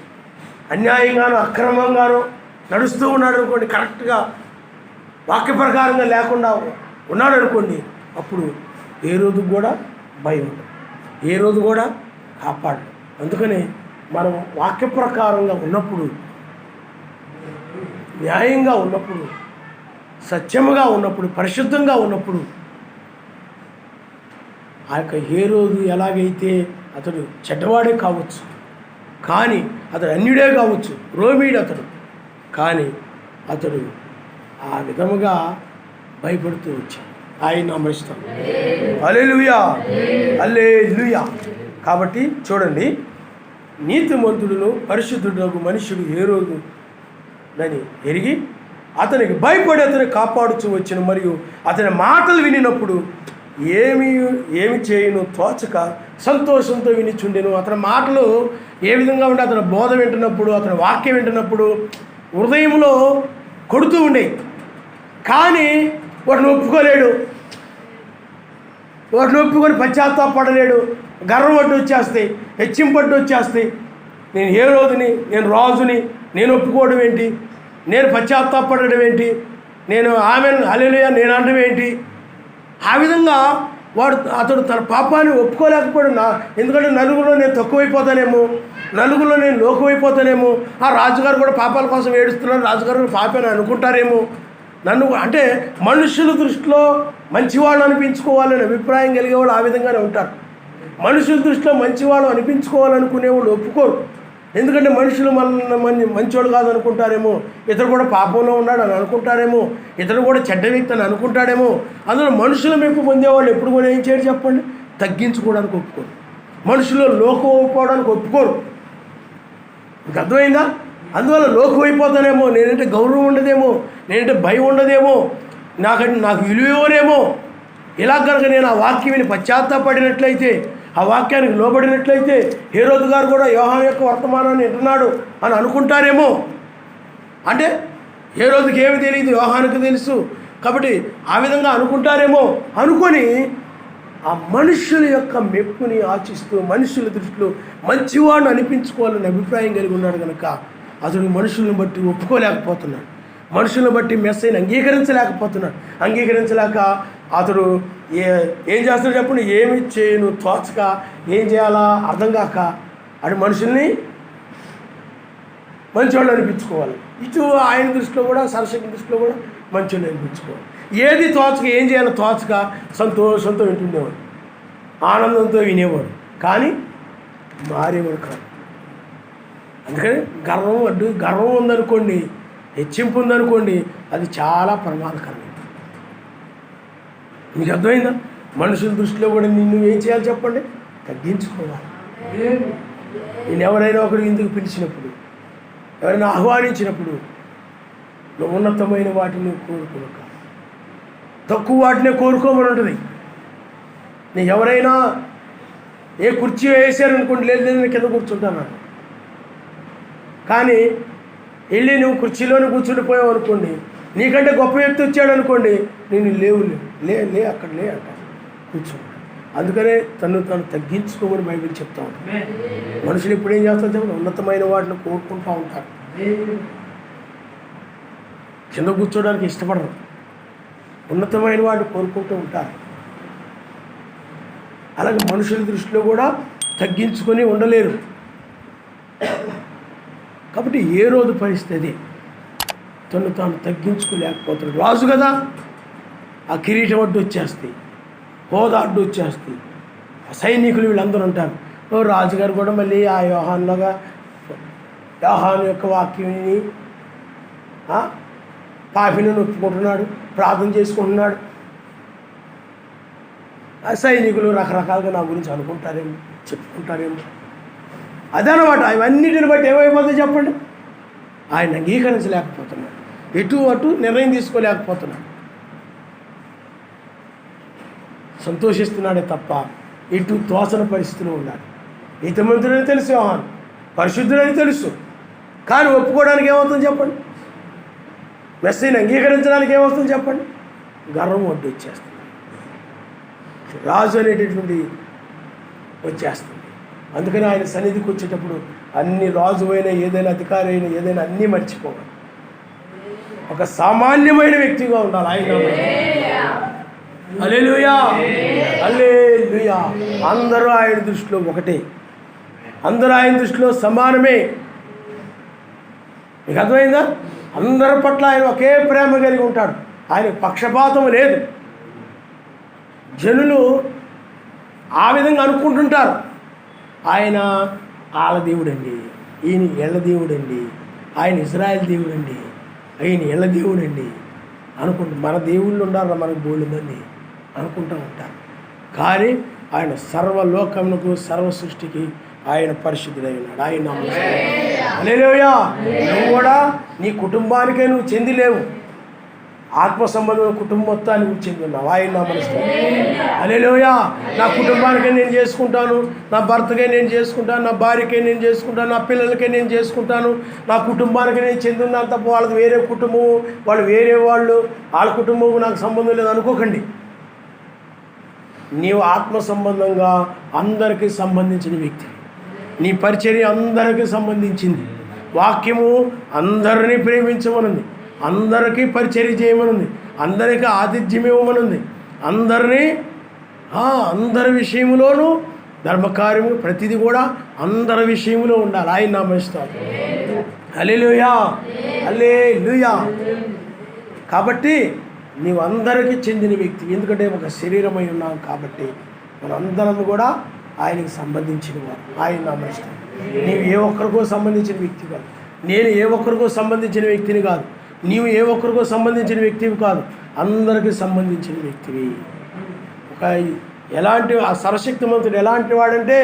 A: అన్యాయంగానో అక్రమంగానో నడుస్తూ ఉన్నాడు అనుకోండి, కరెక్ట్గా వాక్య ప్రకారంగా లేకుండా ఉన్నాడు అనుకోండి, అప్పుడు ఏ రోజు కూడా భయం ఉండదు, ఏ రోజు కూడా కాపాడు. అందుకని మనం వాక్య ప్రకారంగా ఉన్నప్పుడు, న్యాయంగా ఉన్నప్పుడు, సత్యముగా ఉన్నప్పుడు, పరిశుద్ధంగా ఉన్నప్పుడు, ఆ యొక్క ఏ రోజు ఎలాగైతే అతడు చెడ్డవాడే కావచ్చు, కానీ అతడు అన్యుడే కావచ్చు, రోమీడు అతడు, కానీ అతడు ఆ విధముగా భయపడుతూ వచ్చాడు. ఆయన అమరిస్తాం. హల్లెలూయా, హల్లెలూయా. కాబట్టి చూడండి, నీతిమంతుడును పరిశుద్ధుడు మనుష్యుడు ఏ రోజు అని ఎరిగి అతనికి భయపడి అతను కాపాడుచూ వచ్చిన, మరియు అతని మాటలు వినినప్పుడు ఏమి చేయను తోచక సంతోషంతో వినిచుండెను. అతని మాటలు ఏ విధంగా ఉండే, అతని బోధ వింటున్నప్పుడు, అతని వాక్యం వింటున్నప్పుడు హృదయంలో కొడుతూ ఉండే, కానీ వాటిని ఒప్పుకోలేడు, వాటిని ఒప్పుకొని పశ్చాత్తాపడలేడు. గర్వం అడ్డు వచ్చేస్తాయి, హెచ్చింపడ్డు వచ్చేస్తాయి. నేను ఏ రోజుని, నేను రాజుని, నేను ఒప్పుకోవడం ఏంటి, నేను పశ్చాత్తాపడడం ఏంటి, నేను ఆమెను హల్లెలూయా నేను అనడం ఏంటి, ఆ విధంగా అతడు తన పాపాన్ని ఒప్పుకోలేకపోయాడు. ఎందుకంటే నలుగురిలో నేను తక్కువైపోతానేమో, నలుగురిలో నేను లోకమైపోతానేమో, ఆ రాజుగారు కూడా పాపాల కోసం ఏడుస్తున్నారు, రాజుగారు పాపాన్ని అనుకుంటారేమో, నన్ను అంటే మనుషుల దృష్టిలో మంచివాళ్ళు అనిపించుకోవాలని అభిప్రాయం కలిగేవాళ్ళు ఆ విధంగానే ఉంటారు. మనుషుల దృష్టిలో మంచివాళ్ళు అనిపించుకోవాలనుకునేవాళ్ళు ఒప్పుకోరు. ఎందుకంటే మనుషులు మంచోడు కాదనుకుంటారేమో, ఇతడు కూడా పాపంలో ఉన్నాడు అని అనుకుంటారేమో, ఇతడు కూడా చెడ్డ వ్యక్తి అని అనుకుంటాడేమో. అందులో మనుషుల మెప్పు పొందేవాళ్ళు ఎప్పుడు కూడా ఏం చేయరు చెప్పండి, తగ్గించుకోవడానికి ఒప్పుకోరు, మనుషులు లోకం అయిపోవడానికి ఒప్పుకోరు. మీకు అర్థమైందా? అందువల్ల లోకం అయిపోతానేమో, నేనంటే గౌరవం ఉండదేమో, నేనంటే భయం ఉండదేమో, నాకు విలువ ఇవ్వరేమో. ఇలా కనుక నేను ఆ వాక్యం విని పశ్చాత్తాపడినట్లయితే, ఆ వాక్యానికి లోబడినట్లయితే హేరోదు గారు కూడా యోహాను యొక్క వర్తమానాన్ని వింటున్నాడు అని అనుకుంటారేమో. అంటే హేరోదుకి ఏమి తెలియదు, యోహానుకి తెలుసు కాబట్టి ఆ విధంగా అనుకుంటారేమో. అనుకొని ఆ మనుషుల యొక్క మెప్పుని ఆశిస్తూ మనుషుల దృష్టిలో మంచివాడిని అనిపించుకోవాలని అభిప్రాయం కలిగి ఉన్నాడు కనుక అతడు మనుషులను బట్టి ఒప్పుకోలేకపోతున్నాడు, మనుషులను బట్టి మెస్సైని అంగీకరించలేక అతడు ఏం చేస్తాడు చెప్పండి, ఏమి చేయను తోచక, ఏం చేయాలా అర్థం కాక అటు మనుషుల్ని మంచివాళ్ళు అనిపించుకోవాలి, ఇటు ఆయన దృష్టిలో కూడా సరస్వతి దృష్టిలో కూడా మంచివాళ్ళు అనిపించుకోవాలి. ఏది తోచక, ఏం చేయాలో తోచక సంతోషంతో వింటుండేవాడు, ఆనందంతో వినేవాడు, కానీ మారేవాడు కాదు. అందుకని గర్వం ఉందనుకోండి, హెచ్చింపు ఉందనుకోండి, అది చాలా ప్రమాదకరం. మీకు అర్థమైందా? మనుషుల దృష్టిలో కూడా నిన్ను ఏం చేయాలి చెప్పండి, తగ్గించుకోవాలి. నేను ఎవరైనా ఒకరు ఇందుకు పిలిచినప్పుడు, ఎవరైనా ఆహ్వానించినప్పుడు నువ్వు ఉన్నతమైన వాటిని కోరుకోక తక్కువ వాటినే కోరుకోమని ఉంటుంది. నేను ఎవరైనా ఏ కుర్చీ వేసారనుకోండి, లేదు నేను కింద కూర్చుంటాను, కానీ వెళ్ళి నువ్వు కుర్చీలోనే కూర్చుండిపోయావు అనుకోండి, నీకంటే గొప్ప వ్యక్తి వచ్చాడు అనుకోండి, నేను లే అక్కడ లే అంట, కూర్చో. అందుకనే తను తగ్గించుకోమని బైబిల్ చెప్తా ఉంటాం. మనుషులు ఇప్పుడు ఏం చేస్తారు చెప్పండి, ఉన్నతమైన వాటిని కోరుకుంటూ ఉంటారు, కింద కూర్చోడానికి ఇష్టపడరు, ఉన్నతమైన వాటిని కోరుకుంటూ ఉంటారు. అలాగే మనుషుల దృష్టిలో కూడా తగ్గించుకొని ఉండలేరు. కాబట్టి ఏ రోజు పరిస్థితి తాను తగ్గించుకోలేకపోతున్నాడు. రాజు కదా, ఆ కిరీటం అడ్డు వచ్చేస్తాయి, హోదా అడ్డు వచ్చేస్తాయి, సైనికులు వీళ్ళందరూ ఉంటారు. రాజుగారు కూడా మళ్ళీ ఆ యోహాను యొక్క వాక్యాన్ని పాపిని ఒప్పుకుంటున్నాడు, ప్రార్థన చేసుకుంటున్నాడు. ఆ సైనికులు రకరకాలుగా నా గురించి అనుకుంటారేమో, చెప్పుకుంటారేమో. అదనమాట. అవన్నిటిని బట్టి ఏమైపోతుందో చెప్పండి, ఆయన అంగీకరించలేకపోతున్నాడు, ఎటు అటు నిర్ణయం తీసుకోలేకపోతున్నాడు. సంతోషిస్తున్నాడే తప్ప ఇటు తోచన పరిస్థితిలో ఉన్నాడు. నీతిమంతుడని తెలుసు యోహాను, పరిశుద్ధుడని తెలుసు, కానీ ఒప్పుకోవడానికి ఏమవుతుంది చెప్పండి, మెస్సీని అంగీకరించడానికి ఏమవుతుంది చెప్పండి, గర్వం వడ్డు వచ్చేస్తుంది, రాజు అనేటటువంటి వచ్చేస్తుంది. అందుకని ఆయన సన్నిధికి వచ్చేటప్పుడు అన్ని రాజు అయినా ఏదైనా అధికారి అయినా ఏదైనా అన్నీ మర్చిపోవాలి, ఒక సామాన్యమైన వ్యక్తిగా ఉండాలి. ఆయన హల్లెలూయా, హల్లెలూయా. అందరూ ఆయన దృష్టిలో ఒకటే, అందరూ ఆయన దృష్టిలో సమానమే. మీకు అర్థమైందా? అందరి పట్ల ఆయన ఒకే ప్రేమ కలిగి ఉంటాడు, ఆయన పక్షపాతం లేదు. జనులు ఆ విధంగా అనుకుంటుంటారు, ఆయన ఆళ్ళ దేవుడండి, ఈయన ఎళ్ళ దేవుడండి, ఆయన ఇజ్రాయెల్ దేవుడండి, ఆయన ఎళ్ళ దేవుడండి అనుకుంటు, మన దేవుళ్ళు ఉండాలి మనకు బోలుందని అనుకుంటూ ఉంటారు. కానీ ఆయన సర్వలోకమునకు సర్వ సృష్టికి ఆయన పరిశుద్ధుడై ఉన్నాడు. ఆయన హల్లెలూయా. నువ్వు కూడా నీ కుటుంబానికే నువ్వు చెందిలేవు, ఆత్మ సంబంధమైన కుటుంబం మొత్తాన్ని నువ్వు చెంది ఉన్నావు. ఆయన నామస్తుడు. హల్లెలూయా. నా కుటుంబానికే నేను చేసుకుంటాను, నా భర్తకే నేను చేసుకుంటాను, నా భార్యకే నేను చేసుకుంటాను, నా పిల్లలకే నేను చేసుకుంటాను, నా కుటుంబానికి నేను చెంది ఉన్నాను తప్ప వాళ్ళది వేరే కుటుంబం, వాళ్ళు వేరే వాళ్ళు, వాళ్ళ కుటుంబం నాకు సంబంధం లేదు అనుకోకండి. నీవు ఆత్మ సంబంధంగా అందరికీ సంబంధించిన వ్యక్తి, నీ పరిచర్య అందరికీ సంబంధించింది. వాక్యము అందరినీ ప్రేమించమనుంది, అందరికీ పరిచర్య చేయమనుంది, అందరికీ ఆతిథ్యం ఇవ్వమనుంది, అందరి విషయంలోనూ ధర్మకార్యము ప్రతిదీ కూడా అందరి విషయంలో ఉండాలి. ఆయన నామస్తుడు. హల్లెలూయా, హల్లెలూయా. కాబట్టి నీవు అందరికీ చెందిన వ్యక్తి, ఎందుకంటే ఒక శరీరమై ఉన్నాం కాబట్టి మనందరం కూడా ఆయనకి సంబంధించిన వారు. ఆయన నామస్తుడు. నీవు ఏ ఒక్కరికో సంబంధించిన వ్యక్తి కాదు, నేను ఏ ఒక్కరికో సంబంధించిన వ్యక్తిని కాదు, నీవు ఏ ఒక్కరికో సంబంధించిన వ్యక్తివి కాదు, అందరికీ సంబంధించిన వ్యక్తివి. ఒక ఎలాంటి ఆ సర్వశక్తిమంతుడు ఎలాంటి వాడంటే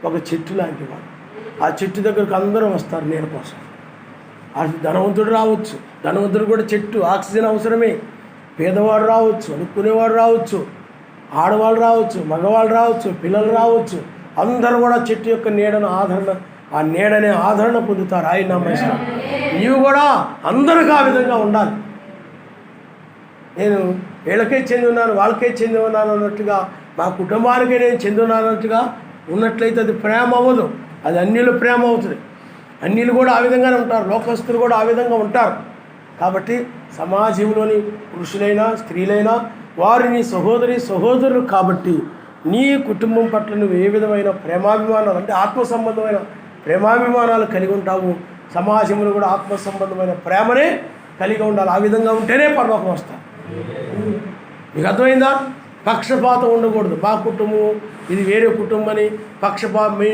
A: ఒక చెట్టు లాంటి వాడు. ఆ చెట్టు దగ్గరకు అందరూ వస్తారు నీడ కోసం. అది ధనవంతుడు రావచ్చు, ధనవంతుడు కూడా చెట్టు ఆక్సిజన్ అవసరమే. పేదవాడు రావచ్చు, అనుకునేవాడు రావచ్చు, ఆడవాళ్ళు రావచ్చు, మగవాళ్ళు రావచ్చు, పిల్లలు రావచ్చు, అందరూ కూడా చెట్టు యొక్క నీడను ఆదరణ, ఆ నీడనే ఆదరణ పొందుతారు. ఆయన నామస్తుడు. నీవు కూడా అందరికీ ఆ విధంగా ఉండాలి. నేను వీళ్ళకే చెంది ఉన్నాను, వాళ్ళకే చెంది ఉన్నాను అన్నట్టుగా, మా కుటుంబానికే నేను చెంది ఉన్నాను అన్నట్టుగా ఉన్నట్లయితే అది ప్రేమ అవ్వదు, అది అన్యుల ప్రేమ అవుతుంది. అన్యులు కూడా ఆ విధంగానే ఉంటారు, లోకస్తులు కూడా ఆ విధంగా ఉంటారు. కాబట్టి సమాజంలోని పురుషులైనా స్త్రీలైనా వారు నీ సహోదరులు కాబట్టి నీ కుటుంబం పట్ల నువ్వు ఏ విధమైన ప్రేమాభిమానాలు, అంటే ఆత్మ సంబంధమైన ప్రేమాభిమానాలు కలిగి ఉంటావు. సమాజంలో కూడా ఆత్మ సంబంధమైన ప్రేమనే కలిగి ఉండాలి. ఆ విధంగా ఉంటేనే పరలోకం వస్తాం. మీకు అర్థమైందా? పక్షపాతం ఉండకూడదు. మా కుటుంబం ఇది వేరే కుటుంబం అని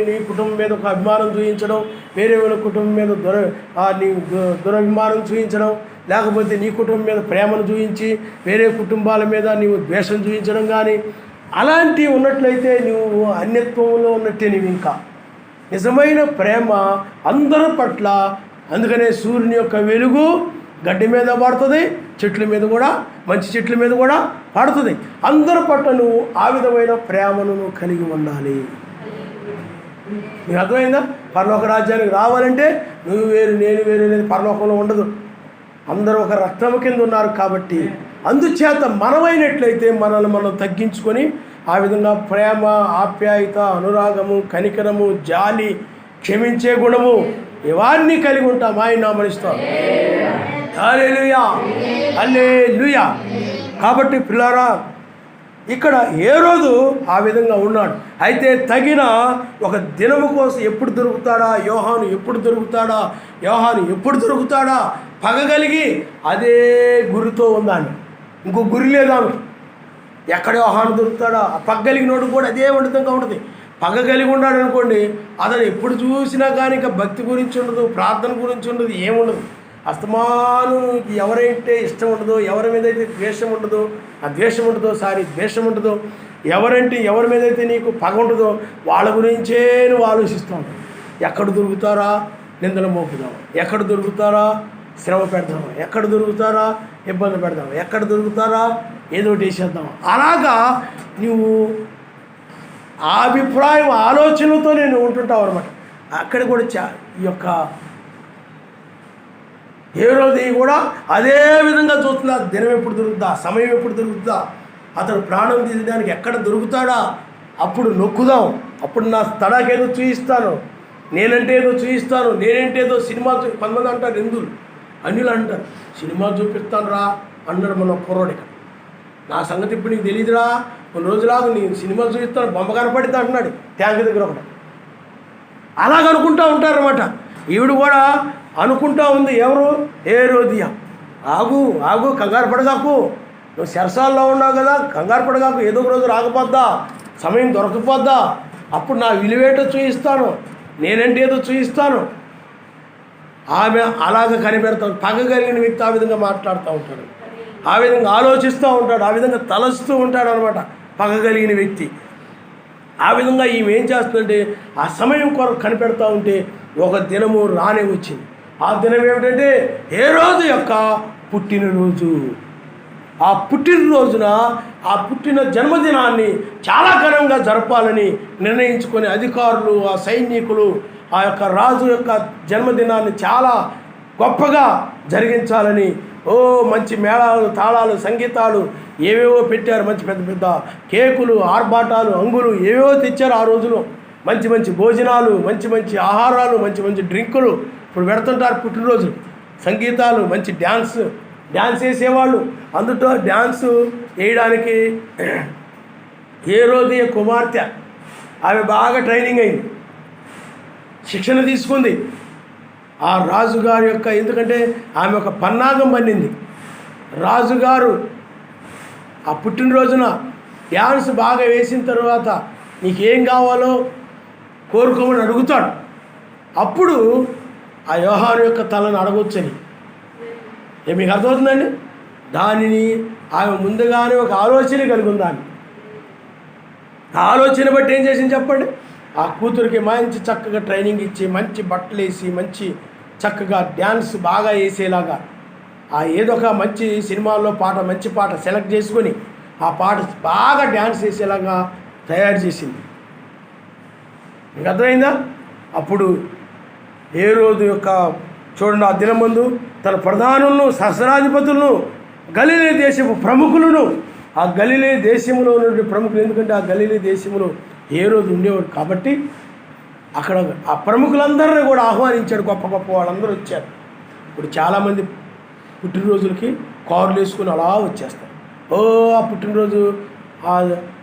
A: నీ కుటుంబం మీద ఒక అభిమానం చూపించడం, వేరే వాళ్ళ కుటుంబం మీద దురభిమానం చూపించడం, లేకపోతే నీ కుటుంబం మీద ప్రేమను చూపించి వేరే కుటుంబాల మీద నీవు ద్వేషం చూపించడం కానీ అలాంటివి ఉన్నట్లయితే నువ్వు అన్యత్వంలో ఉన్నట్టే. నీవు ఇంకా నిజమైన ప్రేమ అందరి పట్ల. అందుకనే సూర్యుని యొక్క వెలుగు గడ్డి మీద పడుతుంది, చెట్ల మీద కూడా, మంచి చెట్ల మీద కూడా పడుతుంది. అందరి పట్ల నువ్వు ఆ విధమైన ప్రేమను నువ్వు కలిగి ఉండాలి. నీకు అర్థమైందా? పరలోక రాజ్యానికి రావాలంటే నువ్వు వేరు నేను వేరు అనేది పరలోకంలో ఉండదు. అందరూ ఒక రక్తము కింద ఉన్నారు. కాబట్టి అందుచేత మనమైనట్లయితే మనల్ని మనం తగ్గించుకొని ఆ విధంగా ప్రేమ, ఆప్యాయత, అనురాగము, కనికరము, జాలి, క్షమించే గుణము ఇవన్నీ కలిగి ఉంటాం. ఆయన నామనిస్తాం. హల్లెలూయా, హల్లెలూయా. కాబట్టి పిల్లారా, ఇక్కడ ఏ రోజు ఆ విధంగా ఉన్నాడు. అయితే తగిన ఒక దినము కోసం ఎప్పుడు దొరుకుతాడా యోహాను, ఎప్పుడు దొరుకుతాడా యోహాను, ఎప్పుడు దొరుకుతాడా పగగలిగి అదే గురితో ఉందాన్ని. ఇంకో గురి లేదామె. ఎక్కడ యోహాను దొరుకుతాడా, ఆ పగ్గలిగినోడు కూడా అదే విధంగా ఉంటుంది. పగ కలిగి ఉన్నాడు అనుకోండి, అతను ఎప్పుడు చూసినా కానీ ఇంకా భక్తి గురించి ఉండదు, ప్రార్థన గురించి ఉండదు, ఏముండదు. అస్తమానం ఎవరైతే ఇష్టం ఉండదో, ఎవరి మీద అయితే ద్వేషం ఉండదో, ఆ ద్వేషం ఉండదో, ఎవరి మీద అయితే నీకు పగ ఉంటుందో వాళ్ళ గురించే నువ్వు ఆలోచిస్తూ ఉంటావు. ఎక్కడ దొరుకుతారా నిందలు మోపుదాం, ఎక్కడ దొరుకుతారా శ్రమ పెడదాం, ఎక్కడ దొరుకుతారా ఇబ్బంది పెడదాం, ఎక్కడ దొరుకుతారా ఏదో ఒకటి వేసేద్దాం. అలాగా నువ్వు ఆ అభిప్రాయం, ఆలోచనలతో నేను ఉంటుంటావు అనమాట. అక్కడ కూడా ఈ యొక్క ఏ రోజు కూడా అదే విధంగా చూస్తుందా, దినం ఎప్పుడు దొరుకుతుందా, సమయం ఎప్పుడు దొరుకుతుందా, అతను ప్రాణం తీయడానికి ఎక్కడ దొరుకుతాడా, అప్పుడు నొక్కుదాం, అప్పుడు నా తడాకేదో చూపిస్తాను, నేనంటే ఏదో చూపిస్తాను, నేనంటే ఏదో సినిమా కొంతమంది అంటారు, అన్యులు అంటారు, సినిమా చూపిస్తాను రా అన్నాడు మన కుర్రోడిక. నా సంగతి ఇప్పుడు నీకు తెలియదురా, కొన్ని రోజులాగా నేను సినిమా చూపిస్తాను, బొమ్మ కనపడితే అంటున్నాడు ట్యాంక్ దగ్గర ఒకటి. అలాగనుకుంటూ ఉంటారన్నమాట. ఈవిడ కూడా అనుకుంటా ఉంది. ఎవరు? హేరోదియా. ఆగు కంగారు పడగాకు, నువ్వు చెరసాల్లో ఉన్నావు కదా, కంగారు పడగాకు, ఏదో ఒక రోజు రాకపోద్దా, సమయం దొరకపోద్దా, అప్పుడు నా విలువేటో చూపిస్తాను, నేనంటే ఏదో చూపిస్తాను. ఆమె అలాగ కనిపెడతాడు. పగ కలిగిన వ్యక్తి ఆ విధంగా మాట్లాడుతూ ఉంటాడు, ఆ విధంగా ఆలోచిస్తూ ఉంటాడు, ఆ విధంగా తలస్తూ ఉంటాడు అనమాట పగ కలిగిన వ్యక్తి. ఆ విధంగా ఈమె ఏం చేస్తుందంటే ఆ సమయం కొరకు కనిపెడతా ఉంటే ఒక దినము రానే వచ్చింది. ఆ దినం ఏమిటంటే హేరోదు యొక్క పుట్టినరోజు. ఆ పుట్టినరోజున ఆ పుట్టిన జన్మదినాన్ని చాలా ఘనంగా జరపాలని నిర్ణయించుకొని అధికారులు, ఆ సైనికులు ఆ యొక్క రాజు యొక్క జన్మదినాన్ని చాలా గొప్పగా జరిగించాలని మంచి మేళాలు, తాళాలు, సంగీతాలు ఏవేవో పెట్టారు. మంచి పెద్ద పెద్ద కేకులు, ఆర్భాటాలు, అంగులు ఏవేవో తెచ్చారు. ఆ రోజులో మంచి మంచి భోజనాలు, మంచి మంచి ఆహారాలు, మంచి మంచి డ్రింకులు ఇప్పుడు పెడుతుంటారు. పుట్టినరోజు సంగీతాలు, మంచి డ్యాన్స్ వేసేవాళ్ళు. అందులో డ్యాన్సు వేయడానికి హేరోదియ కుమార్తె ఆమె బాగా ట్రైనింగ్ అయింది, శిక్షణ తీసుకుంది ఆ రాజుగారి యొక్క. ఎందుకంటే ఆమె ఒక పన్నాగం పన్నింది. రాజుగారు ఆ పుట్టినరోజున డ్యాన్స్ బాగా వేసిన తర్వాత నీకేం కావాలో కోరుకోమని అడుగుతాడు. అప్పుడు ఆ యోహాను యొక్క తలను అడగొచ్చని మీకు అర్థమవుతుందండి. దానిని ఆమె ముందుగానే ఒక ఆలోచన కలిగి ఉందాన్ని. ఆ ఆలోచన బట్టి ఏం చేసింది చెప్పండి. ఆ కూతురికి మంచి చక్కగా ట్రైనింగ్ ఇచ్చి, మంచి బట్టలు వేసి, మంచి చక్కగా డ్యాన్స్ బాగా వేసేలాగా, ఆ ఏదో ఒక మంచి సినిమాల్లో మంచి పాట సెలెక్ట్ చేసుకొని ఆ పాట బాగా డ్యాన్స్ వేసేలాగా తయారు చేసింది. మీకు అర్థమైందా? అప్పుడు హేరోదు యొక్క చూడండి, ఆ దినం ముందు తన ప్రధానులను, సహస్రాధిపతులను, గలిలే దేశపు ప్రముఖులను, ఆ గలిలే దేశంలో ఉన్న ప్రముఖులు, ఎందుకంటే ఆ గలిలే దేశంలో హేరోదు ఉండేవాడు కాబట్టి అక్కడ ఆ ప్రముఖులందరినీ కూడా ఆహ్వానించాడు. గొప్ప గొప్ప వాళ్ళందరూ వచ్చారు. ఇప్పుడు చాలామంది పుట్టినరోజులకి కార్లు వేసుకుని అలా వచ్చేస్తారు. ఆ పుట్టినరోజు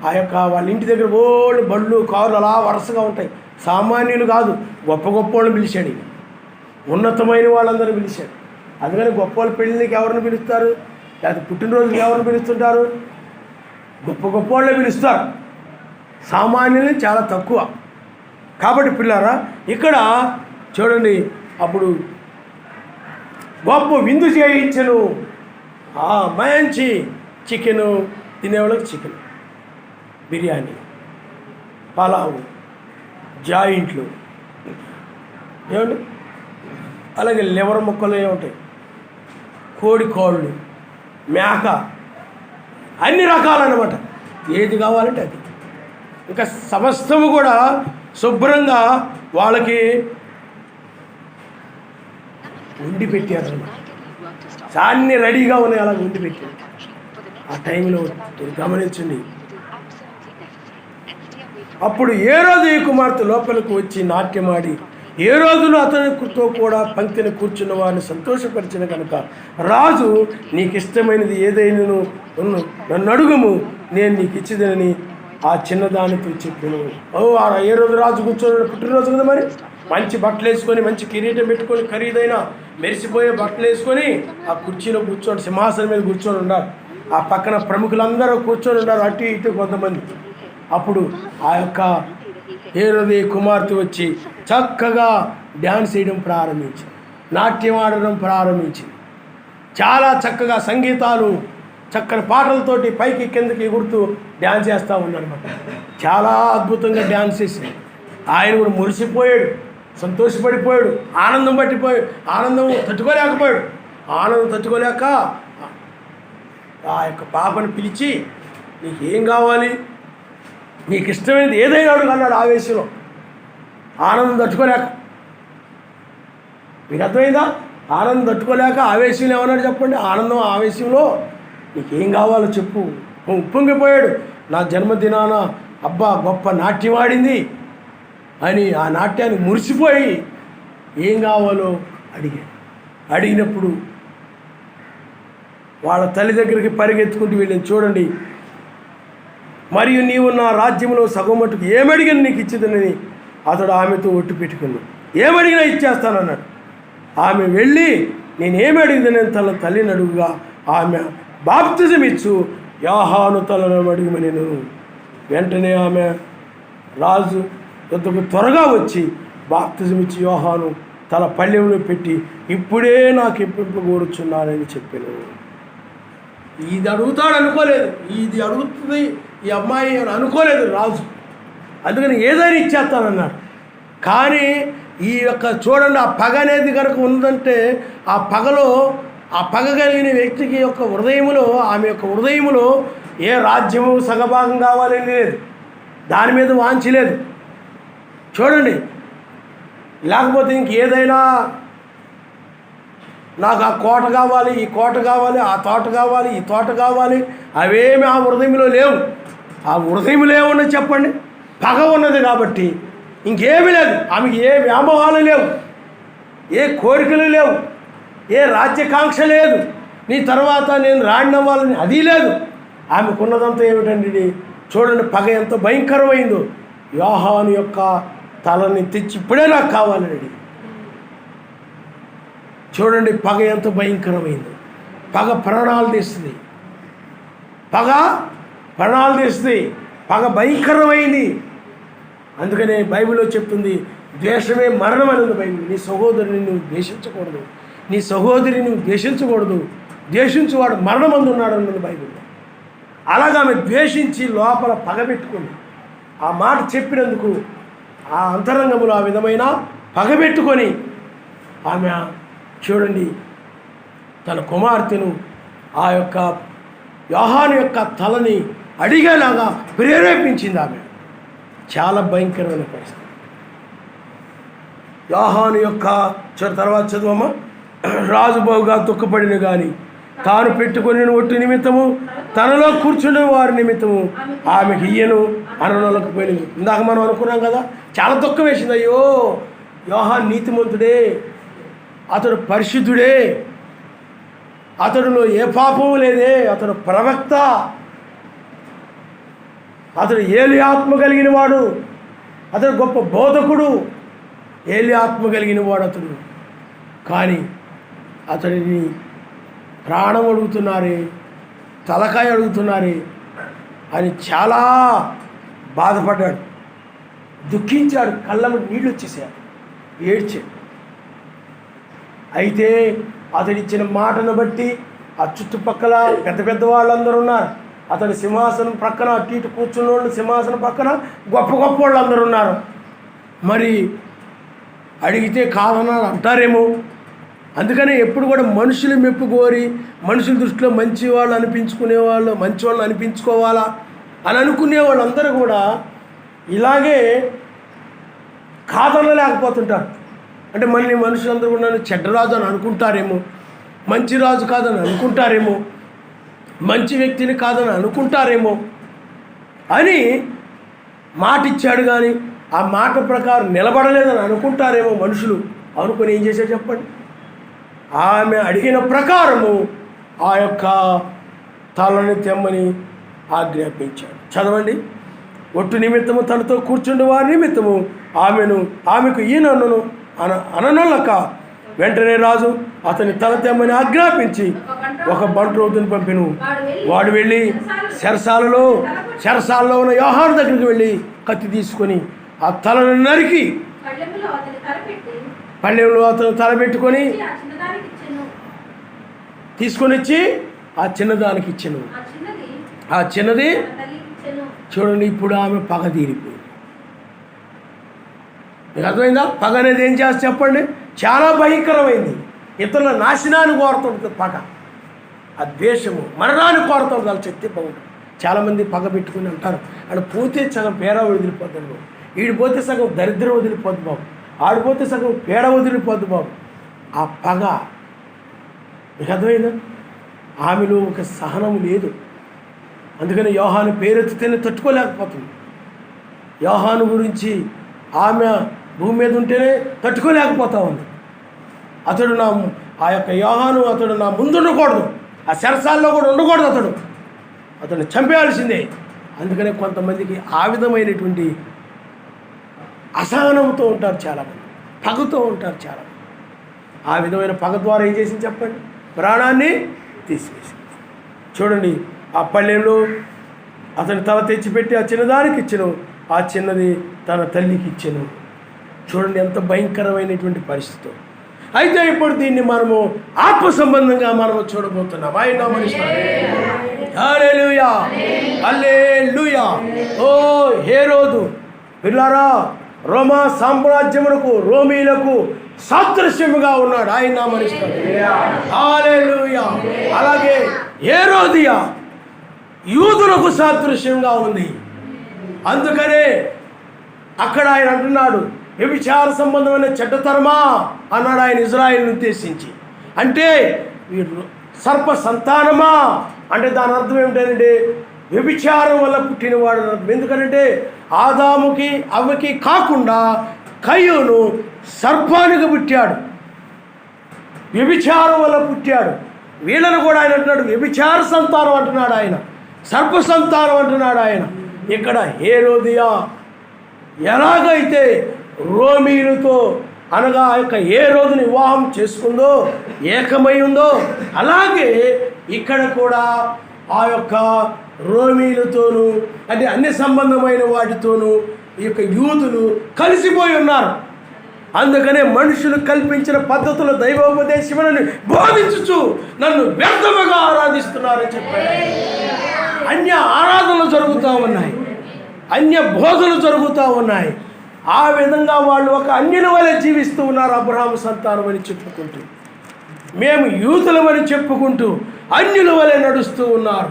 A: ఆ యొక్క వాళ్ళ ఇంటి దగ్గర ఓళ్ళు బళ్ళు, కార్లు అలా వరుసగా ఉంటాయి. సామాన్యులు కాదు, గొప్ప గొప్ప వాళ్ళని పిలిచాడు. ఉన్నతమైన వాళ్ళందరూ పిలిచాడు. అందుకని గొప్ప వాళ్ళ పెళ్ళికి ఎవరిని పిలుస్తారు, లేకపోతే పుట్టినరోజుకి ఎవరిని పిలుస్తుంటారు? గొప్ప గొప్ప వాళ్ళే పిలుస్తారు, సామాన్యుల్ని చాలా తక్కువ. కాబట్టి పిల్లారా, ఇక్కడ చూడండి, అప్పుడు గొప్ప విందు చేయించను. మంచి చికెను తినేవాళ్ళకి చికెన్, బిర్యానీ, పలావు, జాయింట్లు ఏమండి, అలాగే లివర్ ముక్కలు ఏముంటాయి, కోడి కాళ్ళు, మేక, అన్ని రకాలన్నమాట. ఏది కావాలంటే అది. ఇంకా సమస్తము కూడా శుభ్రంగా వాళ్ళకి వండి పెట్టారన్నమాట. అన్నీ రెడీగా ఉన్నాయి, అలా వండి పెట్టారు. ఆ టైంలో గమనించండి, అప్పుడు ఏ రోజు ఈ కుమార్తె లోపలికి వచ్చి నాట్యమాడి ఏ రోజులు అతనితో కూడా పంక్తిని కూర్చున్న వారిని సంతోషపరిచిన కనుక రాజు నీకు ఇష్టమైనది ఏదైనా నన్ను అడుగుము, నేను నీకు ఇచ్చిదని ఆ చిన్నదానితో చెప్పాను. ఏ రోజు రాజు కూర్చొని పుట్టినరోజు కదా, మరి మంచి బట్టలు వేసుకొని మంచి కిరీటం పెట్టుకొని ఖరీదైన మెరిసిపోయే బట్టలు వేసుకొని ఆ కుర్చీలో కూర్చొని సింహాసనం మీద కూర్చొని ఉండాలి. ఆ పక్కన ప్రముఖులందరూ కూర్చొని ఉన్నారు, అటు ఇటు కొంతమంది. అప్పుడు ఆ యొక్క హేరోదే కుమార్తె వచ్చి చక్కగా డ్యాన్స్ చేయడం ప్రారంభించింది, నాట్యం ఆడడం ప్రారంభించింది. చాలా చక్కగా సంగీతాలు చక్కని పాటలతోటి పైకి కిందకి ఎగురుతూ డ్యాన్స్ చేస్తూ ఉన్నారన్నమాట. చాలా అద్భుతంగా డ్యాన్స్ చేసింది. ఆయన కూడా మురిసిపోయాడు, సంతోషపడిపోయాడు, ఆనందం పట్టిపోయాడు, ఆనందం తట్టుకోలేకపోయాడు. ఆనందం తట్టుకోలేక ఆ యొక్క పాపను పిలిచి నీకేం కావాలి, నీకు ఇష్టమైనది ఏదైనా అడుగు అన్నాడు ఆవేశంలో. ఆనందం తట్టుకోలేక, మీకు అర్థమైందా? ఆనందం తట్టుకోలేక ఆవేశంలో ఏమన్నాడు చెప్పండి. ఆనందం ఆవేశంలో నీకేం కావాలో చెప్పు. ఉప్పొంగిపోయాడు. నా జన్మదినాన అబ్బా గొప్ప నాట్యం ఆడింది అని ఆ నాట్యాన్ని మురిసిపోయి ఏం కావాలో అడిగినప్పుడు వాళ్ళ తల్లి దగ్గరికి పరిగెత్తుకుంటూ వెళ్ళింది. చూడండి, మరియు నీవు నా రాజ్యంలో సగం మట్టుకు ఏమడిగినా నీకు ఇచ్చేదని అతడు ఆమెతో ఒట్టు పెట్టుకున్నాడు. ఏమడిగినా ఇచ్చేస్తానన్నాడు. ఆమె వెళ్ళి నేనేమి అడిగిందని తన తల్లిని అడుగుగా ఆమె బాప్తిజం ఇచ్చు యోహాను తలను అడిగమని నేను. వెంటనే ఆమె రాజు వద్దకు త్వరగా వచ్చి బాప్తిజం ఇచ్చి యోహాను తల పళ్ళెంలో పెట్టి ఇప్పుడే నాకు ఎప్పింపు కోరుచున్నానని చెప్పాను. ఇది అడుగుతాడు అనుకోలేదు, ఇది అడుగుతుంది ఈ అమ్మాయి అని అనుకోలేదు రాజు. అందుకని ఏదైనా ఇచ్చేస్తానన్నాడు. కానీ ఈ యొక్క చూడండి, ఆ పగ అనేది కనుక ఉందంటే ఆ పగలో ఆ పగ కలిగిన వ్యక్తికి యొక్క హృదయములో, ఆమె యొక్క హృదయములో ఏ రాజ్యము సగభాగం కావాలని లేదు, దాని మీద వాంచలేదు. చూడండి, లేకపోతే ఇంకేదైనా నాకు ఆ కోట కావాలి, ఈ కోట కావాలి, ఆ తోట కావాలి, ఈ తోట కావాలి, అవేమి ఆ హృదయంలో లేవు. ఆ హృదయంలో ఏమన్నా చెప్పండి, పగ ఉన్నది కాబట్టి ఇంకేమీ లేదు. ఆమెకి ఏ వ్యామోహాలు లేవు, ఏ కోరికలు లేవు, ఏ రాజ్యకాంక్ష లేదు, నీ తర్వాత నేను రాణ్యవ్వాలని అది లేదు. ఆమెకున్నదంతా ఏమిటండి, చూడండి పగ ఎంత భయంకరమైందో. యోహాను యొక్క తలని తెచ్చి ఇప్పుడే నాకు కావాలని. చూడండి పగ ఎంత భయంకరమైందో. పగ ప్రాణాలు తీస్తుంది, పగ ప్రాణాలు తీస్తుంది, పగ భయంకరమైంది. అందుకనే బైబిల్లో చెప్తుంది ద్వేషమే మరణం అనేది బైబిల్. నీ సహోదరుని నువ్వు ద్వేషించకూడదు, నీ సహోదరిని నువ్వు ద్వేషించకూడదు, ద్వేషించువాడు మరణమందు ఉన్నాడు అన్నది బైబిల్లో. అలాగా ఆమె ద్వేషించి లోపల పగ పెట్టుకుంది. ఆ మాట చెప్పినందుకు ఆ అంతరంగములో ఆ విధమైన పగబెట్టుకొని ఆమె చూడండి తన కుమార్తెను ఆ యొక్క యోహాను యొక్క తలని అడిగేలాగా ప్రేరేపించింది. ఆమె చాలా భయంకరమైన పరిస్థితి. యోహాను యొక్క తర్వాత చదువమ్మా. రాజు బహుగా దుఃఖపడిన కానీ తాను పెట్టుకుని ఒట్టు నిమిత్తము తనలో కూర్చునే వారి నిమిత్తము ఆమెకి ఇయ్యను అనలోకి పోయింది. ఇందాక మనం అనుకున్నాం కదా, చాలా దుఃఖం వేసింది. అయ్యో యోహాను నీతిమంతుడే, అతడు పరిశుద్ధుడే, అతడిలో ఏ పాపము లేదే, అతడు ప్రవక్త, అతడు ఏలి ఆత్మ కలిగిన వాడు, అతడు గొప్ప బోధకుడు, ఏలి ఆత్మ కలిగిన వాడు అతడు. కానీ అతడిని ప్రాణం అడుగుతున్నారే, తలకాయ అడుగుతున్నారే అని చాలా బాధపడ్డాడు, దుఃఖించాడు, కళ్ళము నీళ్ళు వచ్చేసాడు, ఏడ్చాడు. అయితే అతడిచ్చిన మాటను బట్టి ఆ చుట్టుపక్కల పెద్ద పెద్ద వాళ్ళందరూ ఉన్నారు. అతడి సింహాసనం పక్కన అటు ఇటు కూర్చున్న వాళ్ళు, సింహాసనం పక్కన గొప్ప గొప్ప వాళ్ళు అందరూ ఉన్నారు. మరి అడిగితే కాదన్నారు అంటారేమో. అందుకనే ఎప్పుడు కూడా మనుషులు మెప్పు కోరి, మనుషుల దృష్టిలో మంచి వాళ్ళు అనిపించుకునే వాళ్ళు, మంచి వాళ్ళు అనిపించుకోవాలా అని అనుకునే వాళ్ళందరూ కూడా ఇలాగే కాదనలేకపోతుంటారు. అంటే మళ్ళీ మనుషులందరూ కూడా నన్ను చెడ్డరాజు అని అనుకుంటారేమో, మంచి రాజు కాదని అనుకుంటారేమో, మంచి వ్యక్తిని కాదని అనుకుంటారేమో అని మాట ఇచ్చాడు కానీ ఆ మాట ప్రకారం నిలబడలేదని అనుకుంటారేమో మనుషులు. అనుకుని ఏం చేశాడు చెప్పండి? ఆమె అడిగిన ప్రకారము ఆ యొక్క తలని తెమ్మని ఆజ్ఞాపించాడు. చదవండి. ఒట్టు నిమిత్తము తనతో కూర్చుండే వారి నిమిత్తము ఆమెకు ఈయనను అననొల్లక వెంటనే రాజు అతని తల తెమ్మని ఆజ్ఞాపించి ఒక బంట్రోతుని పంపెను. వాడు వెళ్ళి చెరసాలలో ఉన్న యోహాను దగ్గరికి వెళ్ళి కత్తి తీసుకొని ఆ తలను నరికి పళ్ళెంలో అతను తలబెట్టుకొని తీసుకొని వచ్చి ఆ చిన్నదానికి ఇచ్చెను. ఆ చిన్నది చూడండి, ఇప్పుడు ఆమె పగ తీరిపోయింది. మీకు అర్థమైందా? పగ అనేది ఏం చేస్తే చెప్పండి, చాలా భయంకరమైంది. ఇతరుల నాశనాన్ని కోరుతుంది పగ. ఆ ద్వేషము మరణాన్ని కోరుతుంది. వాళ్ళ శక్తి బాగుంటుంది. చాలామంది పగ పెట్టుకుని అంటారు, ఆడ పోతే సగం పేడ వదిలిపోతుంది బాబు, ఈడిపోతే సగం దరిద్రం వదిలిపోద్దు బాబు, ఆడిపోతే సగం పేడ వదిలిపోద్దు బాబు. ఆ పగ మీకు అర్థమైందా? ఆమెలో ఒక సహనం లేదు. అందుకని యోహాను పేరెత్తితేనే తట్టుకోలేకపోతుంది. యోహాను గురించి ఆమె భూమి మీద ఉంటేనే తట్టుకోలేకపోతా ఉంది. ఆ యొక్క యోహాను అతడు నా ముందు ఉండకూడదు, ఆ చెరసాల్లో కూడా ఉండకూడదు, అతను చంపేయాల్సిందే. అందుకనే కొంతమందికి ఆ విధమైనటువంటి అసహనంతో ఉంటారు, చాలామంది పగతో ఉంటారు చాలామంది. ఆ విధమైన పగ ద్వారా ఏం చేసింది చెప్పండి? ప్రాణాన్ని తీసివేసింది. చూడండి, ఆ పళ్ళెంలో అతని తల తెచ్చిపెట్టి ఆ చిన్నదానికి ఇచ్చెను, ఆ చిన్నది తన తల్లికి ఇచ్చెను. చూడండి ఎంత భయంకరమైనటువంటి పరిస్థితి. అయితే ఇప్పుడు దీన్ని మనము ఆత్మ సంబంధంగా మనము చూడబోతున్నాం. ఆయన హల్లెలూయా, హల్లెలూయా. ఓ హేరోదు పిల్లారా, రోమా సామ్రాజ్యమునకు, రోమీలకు సాదృశ్యముగా ఉన్నాడు. ఆయన నామనిస్తాడు. హల్లెలూయా. అలాగే హేరోదియా యూదులకు సాదృశ్యంగా ఉంది. అందుకనే అక్కడ ఆయన అంటున్నాడు, వ్యభిచార సంబంధమైన చెడ్డతరమా అన్నాడు ఆయన ఇజ్రాయేలును ఉద్దేశించి. అంటే వీరు సర్ప సంతానమా అంటే దాని అర్థం ఏమిటంటే వ్యభిచారం వల్ల పుట్టినవాడు అర్థం. ఎందుకంటే ఆదాముకి అవ్వకి కాకుండా కయ్యూను సర్పానికి పుట్టాడు, వ్యభిచారం వల్ల పుట్టాడు. వీళ్ళను కూడా ఆయన అంటున్నాడు వ్యభిచార సంతానం అంటున్నాడు ఆయన, సర్ప సంతానం అంటున్నాడు ఆయన. ఇక్కడ హేరోదియా ఎలాగైతే రోమీలతో అనగా ఆ యొక్క హేరోదుని వివాహం చేసుకుందో, ఏకమై ఉందో, అలాగే ఇక్కడ కూడా ఆ యొక్క రోమీలతోనూ అంటే అన్ని సంబంధమైన వాటితోనూ ఈ యొక్క యూదులు కలిసిపోయి ఉన్నారు. అందుకనే మనుషులు కల్పించిన పద్ధతుల దైవోపదేశములను బోధించుచు నన్ను వ్యర్థముగా ఆరాధిస్తున్నారని చెప్పాడు. అన్య ఆరాధనలు జరుగుతూ ఉన్నాయి, అన్య బోధలు జరుగుతూ ఉన్నాయి. ఆ విధంగా వాళ్ళు ఒక అన్యుల వలె జీవిస్తూ ఉన్నారు. అబ్రహాము సంతానం అని చెప్పుకుంటూ, మేము యూదులమని చెప్పుకుంటూ అన్యుల వలె నడుస్తూ ఉన్నారు.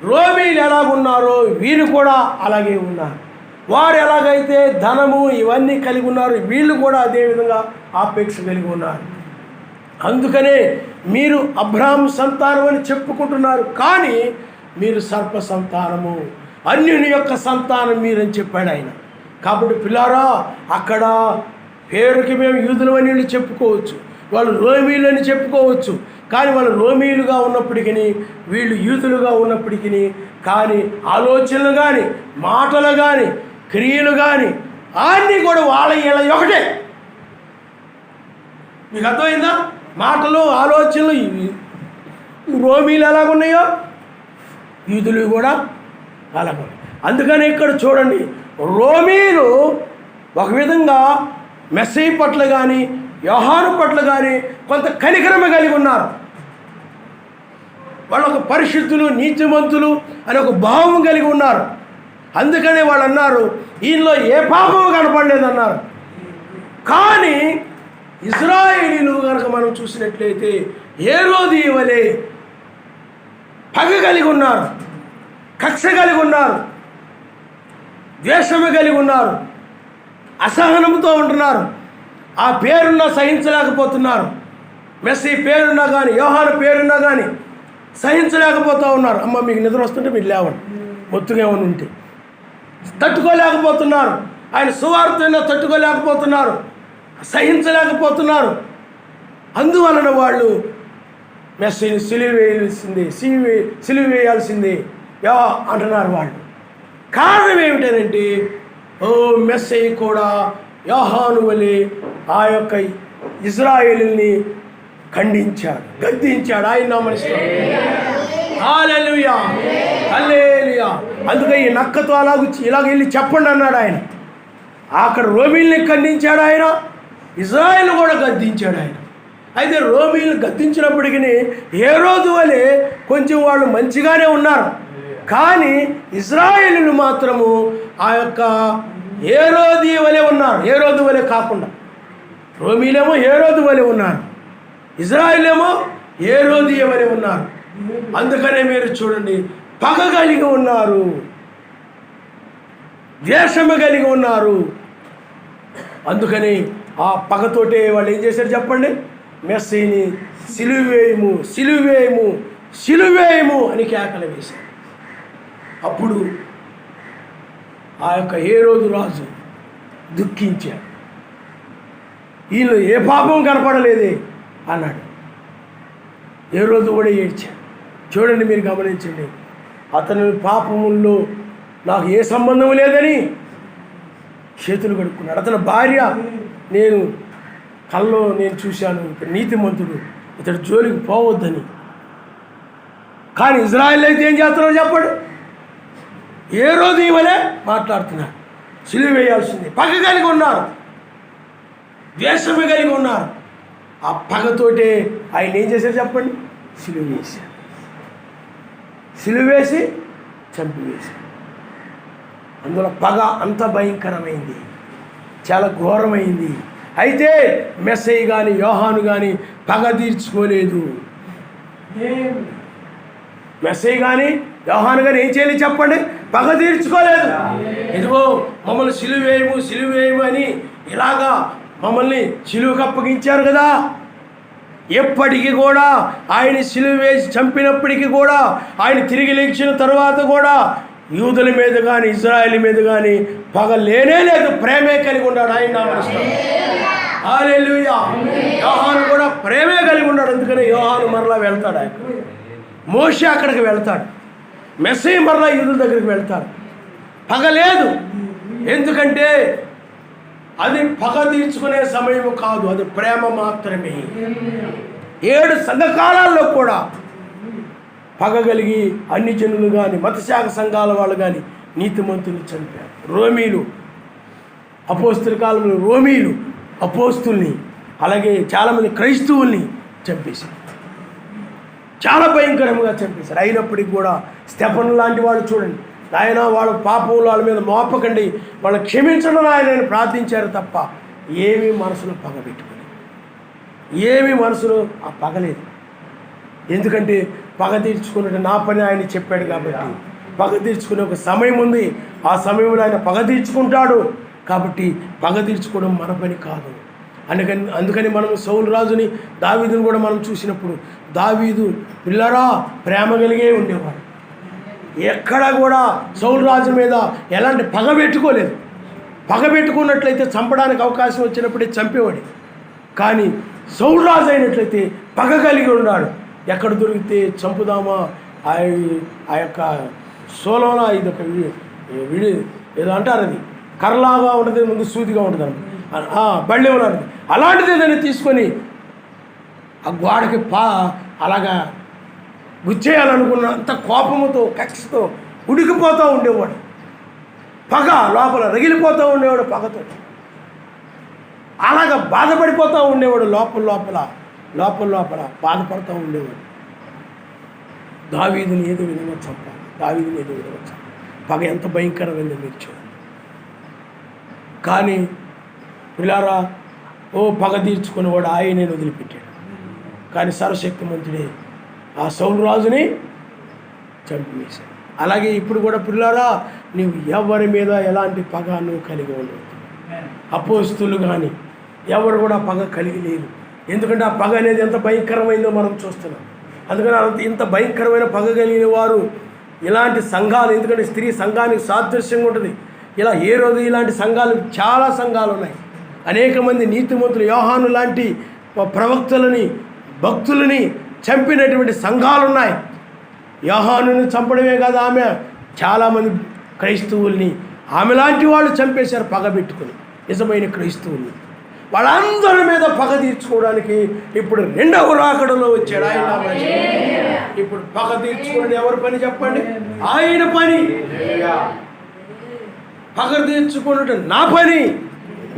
A: రోమీలు ఎలాగున్నారో వీరు కూడా అలాగే ఉన్నారు. వారు ఎలాగైతే ధనము ఇవన్నీ కలిగి ఉన్నారు, వీళ్ళు కూడా అదేవిధంగా ఆపేక్ష కలిగి ఉన్నారు. అందుకనే మీరు అబ్రహాము సంతానం అని చెప్పుకుంటున్నారు, కానీ మీరు సర్ప సంతానము, అన్యుని యొక్క సంతానం మీరని చెప్పాడు ఆయన. కాబట్టి పిల్లారా, అక్కడ పేరుకి మేము యూదులు అని వీళ్ళు చెప్పుకోవచ్చు, వాళ్ళు రోమీలు అని చెప్పుకోవచ్చు, కానీ వాళ్ళు రోమీలుగా ఉన్నప్పటికీ వీళ్ళు యూదులుగా ఉన్నప్పటికీ కానీ ఆలోచనలు కానీ మాటలు కానీ క్రియలు కానీ అన్నీ కూడా వాళ్ళ వీళ్ళ ఒకటే. మీకు అర్థమైందా? మాటలు ఆలోచనలు రోమీలు ఎలాగున్నాయో యూదులు కూడా అలాగే. అందుకని ఇక్కడ చూడండి, రోమీలు ఒక విధంగా మెస్సీ పట్ల కానీ యోహాను పట్ల కానీ కొంత కనికరమ కలిగి ఉన్నారు. వాళ్ళు ఒక పరిశుద్ధులు, నీతిమంతులు అనే ఒక భావం కలిగి ఉన్నారు. అందుకనే వాళ్ళు అన్నారు, ఈయనలో ఏ పాపము కనపడలేదన్నారు. కానీ ఇశ్రాయేలీలు కనుక మనం చూసినట్లయితే హేరోది వలె పగ కలిగి ఉన్నారు, కక్ష కలిగి ఉన్నారు, ద్వేషము కలిగి ఉన్నారు, అసహనంతో ఉంటున్నారు. ఆ పేరున్నా సహించలేకపోతున్నారు. మెస్సీ పేరున్నా కానీ యోహాను పేరున్నా కానీ సహించలేకపోతూ ఉన్నారు. అమ్మ మీకు నిద్ర వస్తుంటే మీరు లేవండి, మొత్తుగా ఏమైనా ఉంటే తట్టుకోలేకపోతున్నారు, ఆయన సువార్తను తట్టుకోలేకపోతున్నారు, సహించలేకపోతున్నారు. అందువలన వాళ్ళు మెస్సీని సిలువ వేయాల్సిందే అంటున్నారు వాళ్ళు. కారణం ఏమిటంటే మెస్సీ కూడా యోహాను వలె ఆ యొక్క ఇజ్రాయేలుని ఖండించాడు, గద్దించాడు. ఆయన నామములో హల్లెలూయా, హల్లెలూయా. అందుకే ఈ నక్కతో ఇలాగ వెళ్ళి చెప్పండి అన్నాడు ఆయన. అక్కడ రోమీల్ని ఖండించాడు ఆయన, ఇజ్రాయేల్ కూడా గద్దించాడు ఆయన. అయితే రోమీలు గద్దించినప్పటికీ హేరోదు వలె కొంచెం వాళ్ళు మంచిగానే ఉన్నారు, కానీ ఇజ్రాయేలులు మాత్రము ఆ యొక్క హేరోది వలె ఉన్నారు. హేరోదు వలె కాకుండా రోమీలేమో హేరోదు వలె ఉన్నారు, ఇజ్రాయేల్ ఏమో హేరోదియ వలె ఉన్నారు. అందుకనే మీరు చూడండి, పగ కలిగి ఉన్నారు, ద్వేషము కలిగి ఉన్నారు. అందుకని ఆ పగతోటే వాళ్ళు ఏం చేశారు చెప్పండి? మెస్సీని సిలువేయము, సిలువేయము, సిలువేయము అని కేకలు వేశారు. అప్పుడు ఆ యొక్క హేరోదు రాజు దుఃఖించాడు. వీళ్ళు ఏ పాపం కనపడలేదే అన్నాడు. హేరోదు కూడా ఏడ్చాడు. చూడండి, మీరు గమనించండి, అతని పాపముల్లో నాకు ఏ సంబంధం లేదని చేతులు కడుక్కున్నాడు. అతని భార్య, నేను కల్లో నేను చూశాను, ఇతడు నీతిమంతుడు, ఇతడు జోలికి పోవద్దని. కానీ ఇజ్రాయేల్ అయితే ఏం చేస్తున్నారో చెప్పండి? హేరోదు వలె మాట్లాడుతున్నారు, సిలువ వేయాల్సింది. పగ కలిగి ఉన్నారు, ద్వేషము కలిగి ఉన్నారు. ఆ పగతోటే ఆయన ఏం చేశారు చెప్పండి? సిలువ వేశారు, సిలువ వేసి చంపివేశారు. అందులో పగ అంత భయంకరమైంది, చాలా ఘోరమైంది. అయితే మెస్సయ్య కానీ యోహాను కానీ పగ తీర్చుకోలేదు. మెస్సయ్య కానీ యోహాను కానీ ఏం చేయలేదు చెప్పండి? పగ తీర్చుకోలేదు. ఇదిగో మమ్మల్ని సిలువేయము, సిలువేయము అని ఇలాగా మమ్మల్ని సిలువకు అప్పగించారు కదా. ఎప్పటికీ కూడా ఆయన సిలువ వేసి చంపినప్పటికీ కూడా, ఆయన తిరిగి లేచిన తర్వాత కూడా యూదుల మీద కానీ ఇజ్రాయేల్ మీద కానీ పగ లేనే లేదు, ప్రేమే కలిగి ఉన్నాడు. ఆయన నామములో హల్లెలూయా. యోహాను కూడా ప్రేమే కలిగి ఉన్నాడు. అందుకని యోహాను మరలా వెళ్తాడు, ఆయన మోషే అక్కడికి వెళ్తాడు, మెస్సయ్య మరలా యూదుల దగ్గరికి వెళ్తాడు. పగ లేదు, ఎందుకంటే అది పగ తీర్చుకునే సమయం కాదు, అది ప్రేమ మాత్రమే. 7 సంఘకాలాల్లో కూడా పగ కలిగి అన్ని జనులు కానీ మతశాఖ సంఘాల వాళ్ళు కానీ నీతిమంతుల్ని చంపారు. రోమీలు అపోస్తుల కాలంలో రోమీలు అపోస్తుల్ని, అలాగే చాలామంది క్రైస్తవుల్ని చంపేశారు, చాలా భయంకరంగా చంపేశారు. అయినప్పటికీ కూడా స్టెఫను లాంటి వాళ్ళు చూడండి, ఆయన వాళ్ళ పాపములు వాళ్ళ మీద మోపకండి, వాళ్ళు క్షమించడం ఆయన ప్రార్థించారు తప్ప ఏమీ మనసులో పగ పెట్టుకోలేదు, ఏమీ మనసులో ఆ పగలేదు. ఎందుకంటే పగ తీర్చుకున్నట్టు నా పని ఆయన చెప్పాడు కాబట్టి, పగ తీర్చుకునే ఒక సమయం ఉంది, ఆ సమయంలో ఆయన పగ తీర్చుకుంటాడు. కాబట్టి పగ తీర్చుకోవడం మన పని కాదు. అందుకని మనం సౌలు రాజుని, దావీదుని కూడా మనం చూసినప్పుడు, దావీదు పిల్లరా ప్రేమ కలిగే ఉండేవాడు. ఎక్కడ కూడా సౌలు రాజు మీద ఎలాంటి పగ పెట్టుకోలేదు. పగ పెట్టుకున్నట్లయితే చంపడానికి అవకాశం వచ్చినప్పుడే చంపేవాడు. కానీ సౌలు రాజు అయినట్లయితే పగ కలిగి ఉన్నాడు. ఎక్కడ దొరికితే చంపుదామా, ఆ యొక్క సోలోనా, ఇదొక విడి ఏదో అంటారు, అది కర్రలాగా ఉంటుంది, ముందు సూదిగా ఉంటుంది, బళ్ళి ఉన్నారు, అలాంటిది ఏదైనా తీసుకొని ఆ గోడకి అలాగా గుచ్చేయాలనుకున్నంత కోపముతో కక్షతో ఉడికిపోతూ ఉండేవాడు. పగ లోపల రగిలిపోతూ ఉండేవాడు, పగతో అలాగా బాధపడిపోతూ ఉండేవాడు, లోపల బాధపడుతూ ఉండేవాడు. దావీదుని ఏదో విధంగా చంపాలి, దావీదుని ఏదో విధంగా చంపాలి. పగ ఎంత భయంకరమైందో మీరు చూడండి. కానీ పిల్లారా, పగ తీర్చుకునేవాడు ఆయనే వదిలిపెట్టాడు. కానీ సర్వశక్తిమంతుడే ఆ సౌలు రాజుని చంపివేశాడు. అలాగే ఇప్పుడు కూడా పిల్లారా, నువ్వు ఎవరి మీద ఎలాంటి పగ నువ్వు కలిగి ఉండవు. అపోస్తులు కానీ ఎవరు కూడా పగ కలిగి లేరు. ఎందుకంటే ఆ పగ అనేది ఎంత భయంకరమైందో మనం చూస్తున్నాం. అందుకని ఇంత భయంకరమైన పగ కలిగిన వారు ఇలాంటి సంఘాలు, ఎందుకంటే స్త్రీ సంఘానికి సాదృశ్యంగా ఉంటుంది. ఇలా ఏ రోజు ఇలాంటి సంఘాలు చాలా సంఘాలు ఉన్నాయి. అనేక మంది నీతిమంతులు యోహాను లాంటి ప్రవక్తలని భక్తులని చంపినటువంటి సంఘాలు ఉన్నాయి. యోహానుని చంపడమే కాదు, ఆమె చాలామంది క్రైస్తవుల్ని ఆమె లాంటి వాళ్ళు చంపేశారు పగబెట్టుకుని. నిజమైన క్రైస్తవుల్ని వాళ్ళందరి మీద పగ తీర్చుకోవడానికి ఇప్పుడు రెండవ రాకడలో వచ్చాడు ఆయన. ఇప్పుడు పగ తీర్చుకోవడం ఎవరి పని చెప్పండి? ఆయన పని. పగ తీర్చుకోవడం నా పని,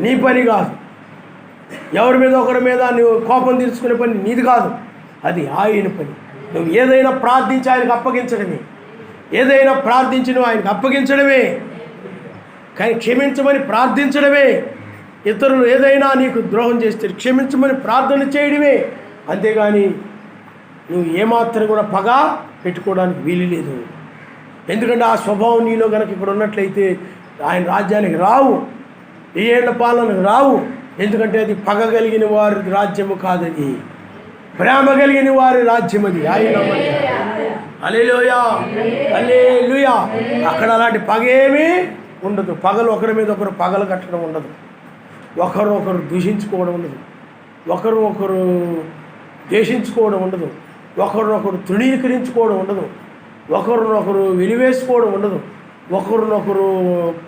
A: నీ పని కాదు. ఎవరి మీద ఒకరి మీద నువ్వు కోపం తీర్చుకునే పని నీది కాదు, అది ఆయన పని. నువ్వు ఏదైనా ప్రార్థించి ఆయనకు అప్పగించడమే, ఏదైనా ప్రార్థించి నువ్వు ఆయనకు అప్పగించడమే, కానీ క్షమించమని ప్రార్థించడమే. ఇతరులు ఏదైనా నీకు ద్రోహం చేస్తే క్షమించమని ప్రార్థన చేయడమే, అంతేగాని నువ్వు ఏమాత్రం కూడా పగ పెట్టుకోవడానికి వీలు లేదు. ఎందుకంటే ఆ స్వభావం నీలో కనుక ఇక్కడ ఉన్నట్లయితే ఆయన రాజ్యానికి రావు, ఈ ఏళ్ల పాలనకు రావు. ఎందుకంటే అది పగ కలిగిన వారి రాజ్యము కాదది, ప్రేమ కలిగిన వారి రాజ్యం అది. ఆయన హల్లెలూయా, హల్లెలూయా. అక్కడ అలాంటి పగ ఏమీ ఉండదు. పగలు ఒకరి మీద ఒకరు పగలు కట్టడం ఉండదు, ఒకరు ఒకరు దూషించుకోవడం ఉండదు, ఒకరు ఒకరు ద్వేషించుకోవడం ఉండదు, ఒకరినొకరు తృణీకరించుకోవడం ఉండదు, ఒకరినొకరు వెలివేసుకోవడం ఉండదు, ఒకరినొకరు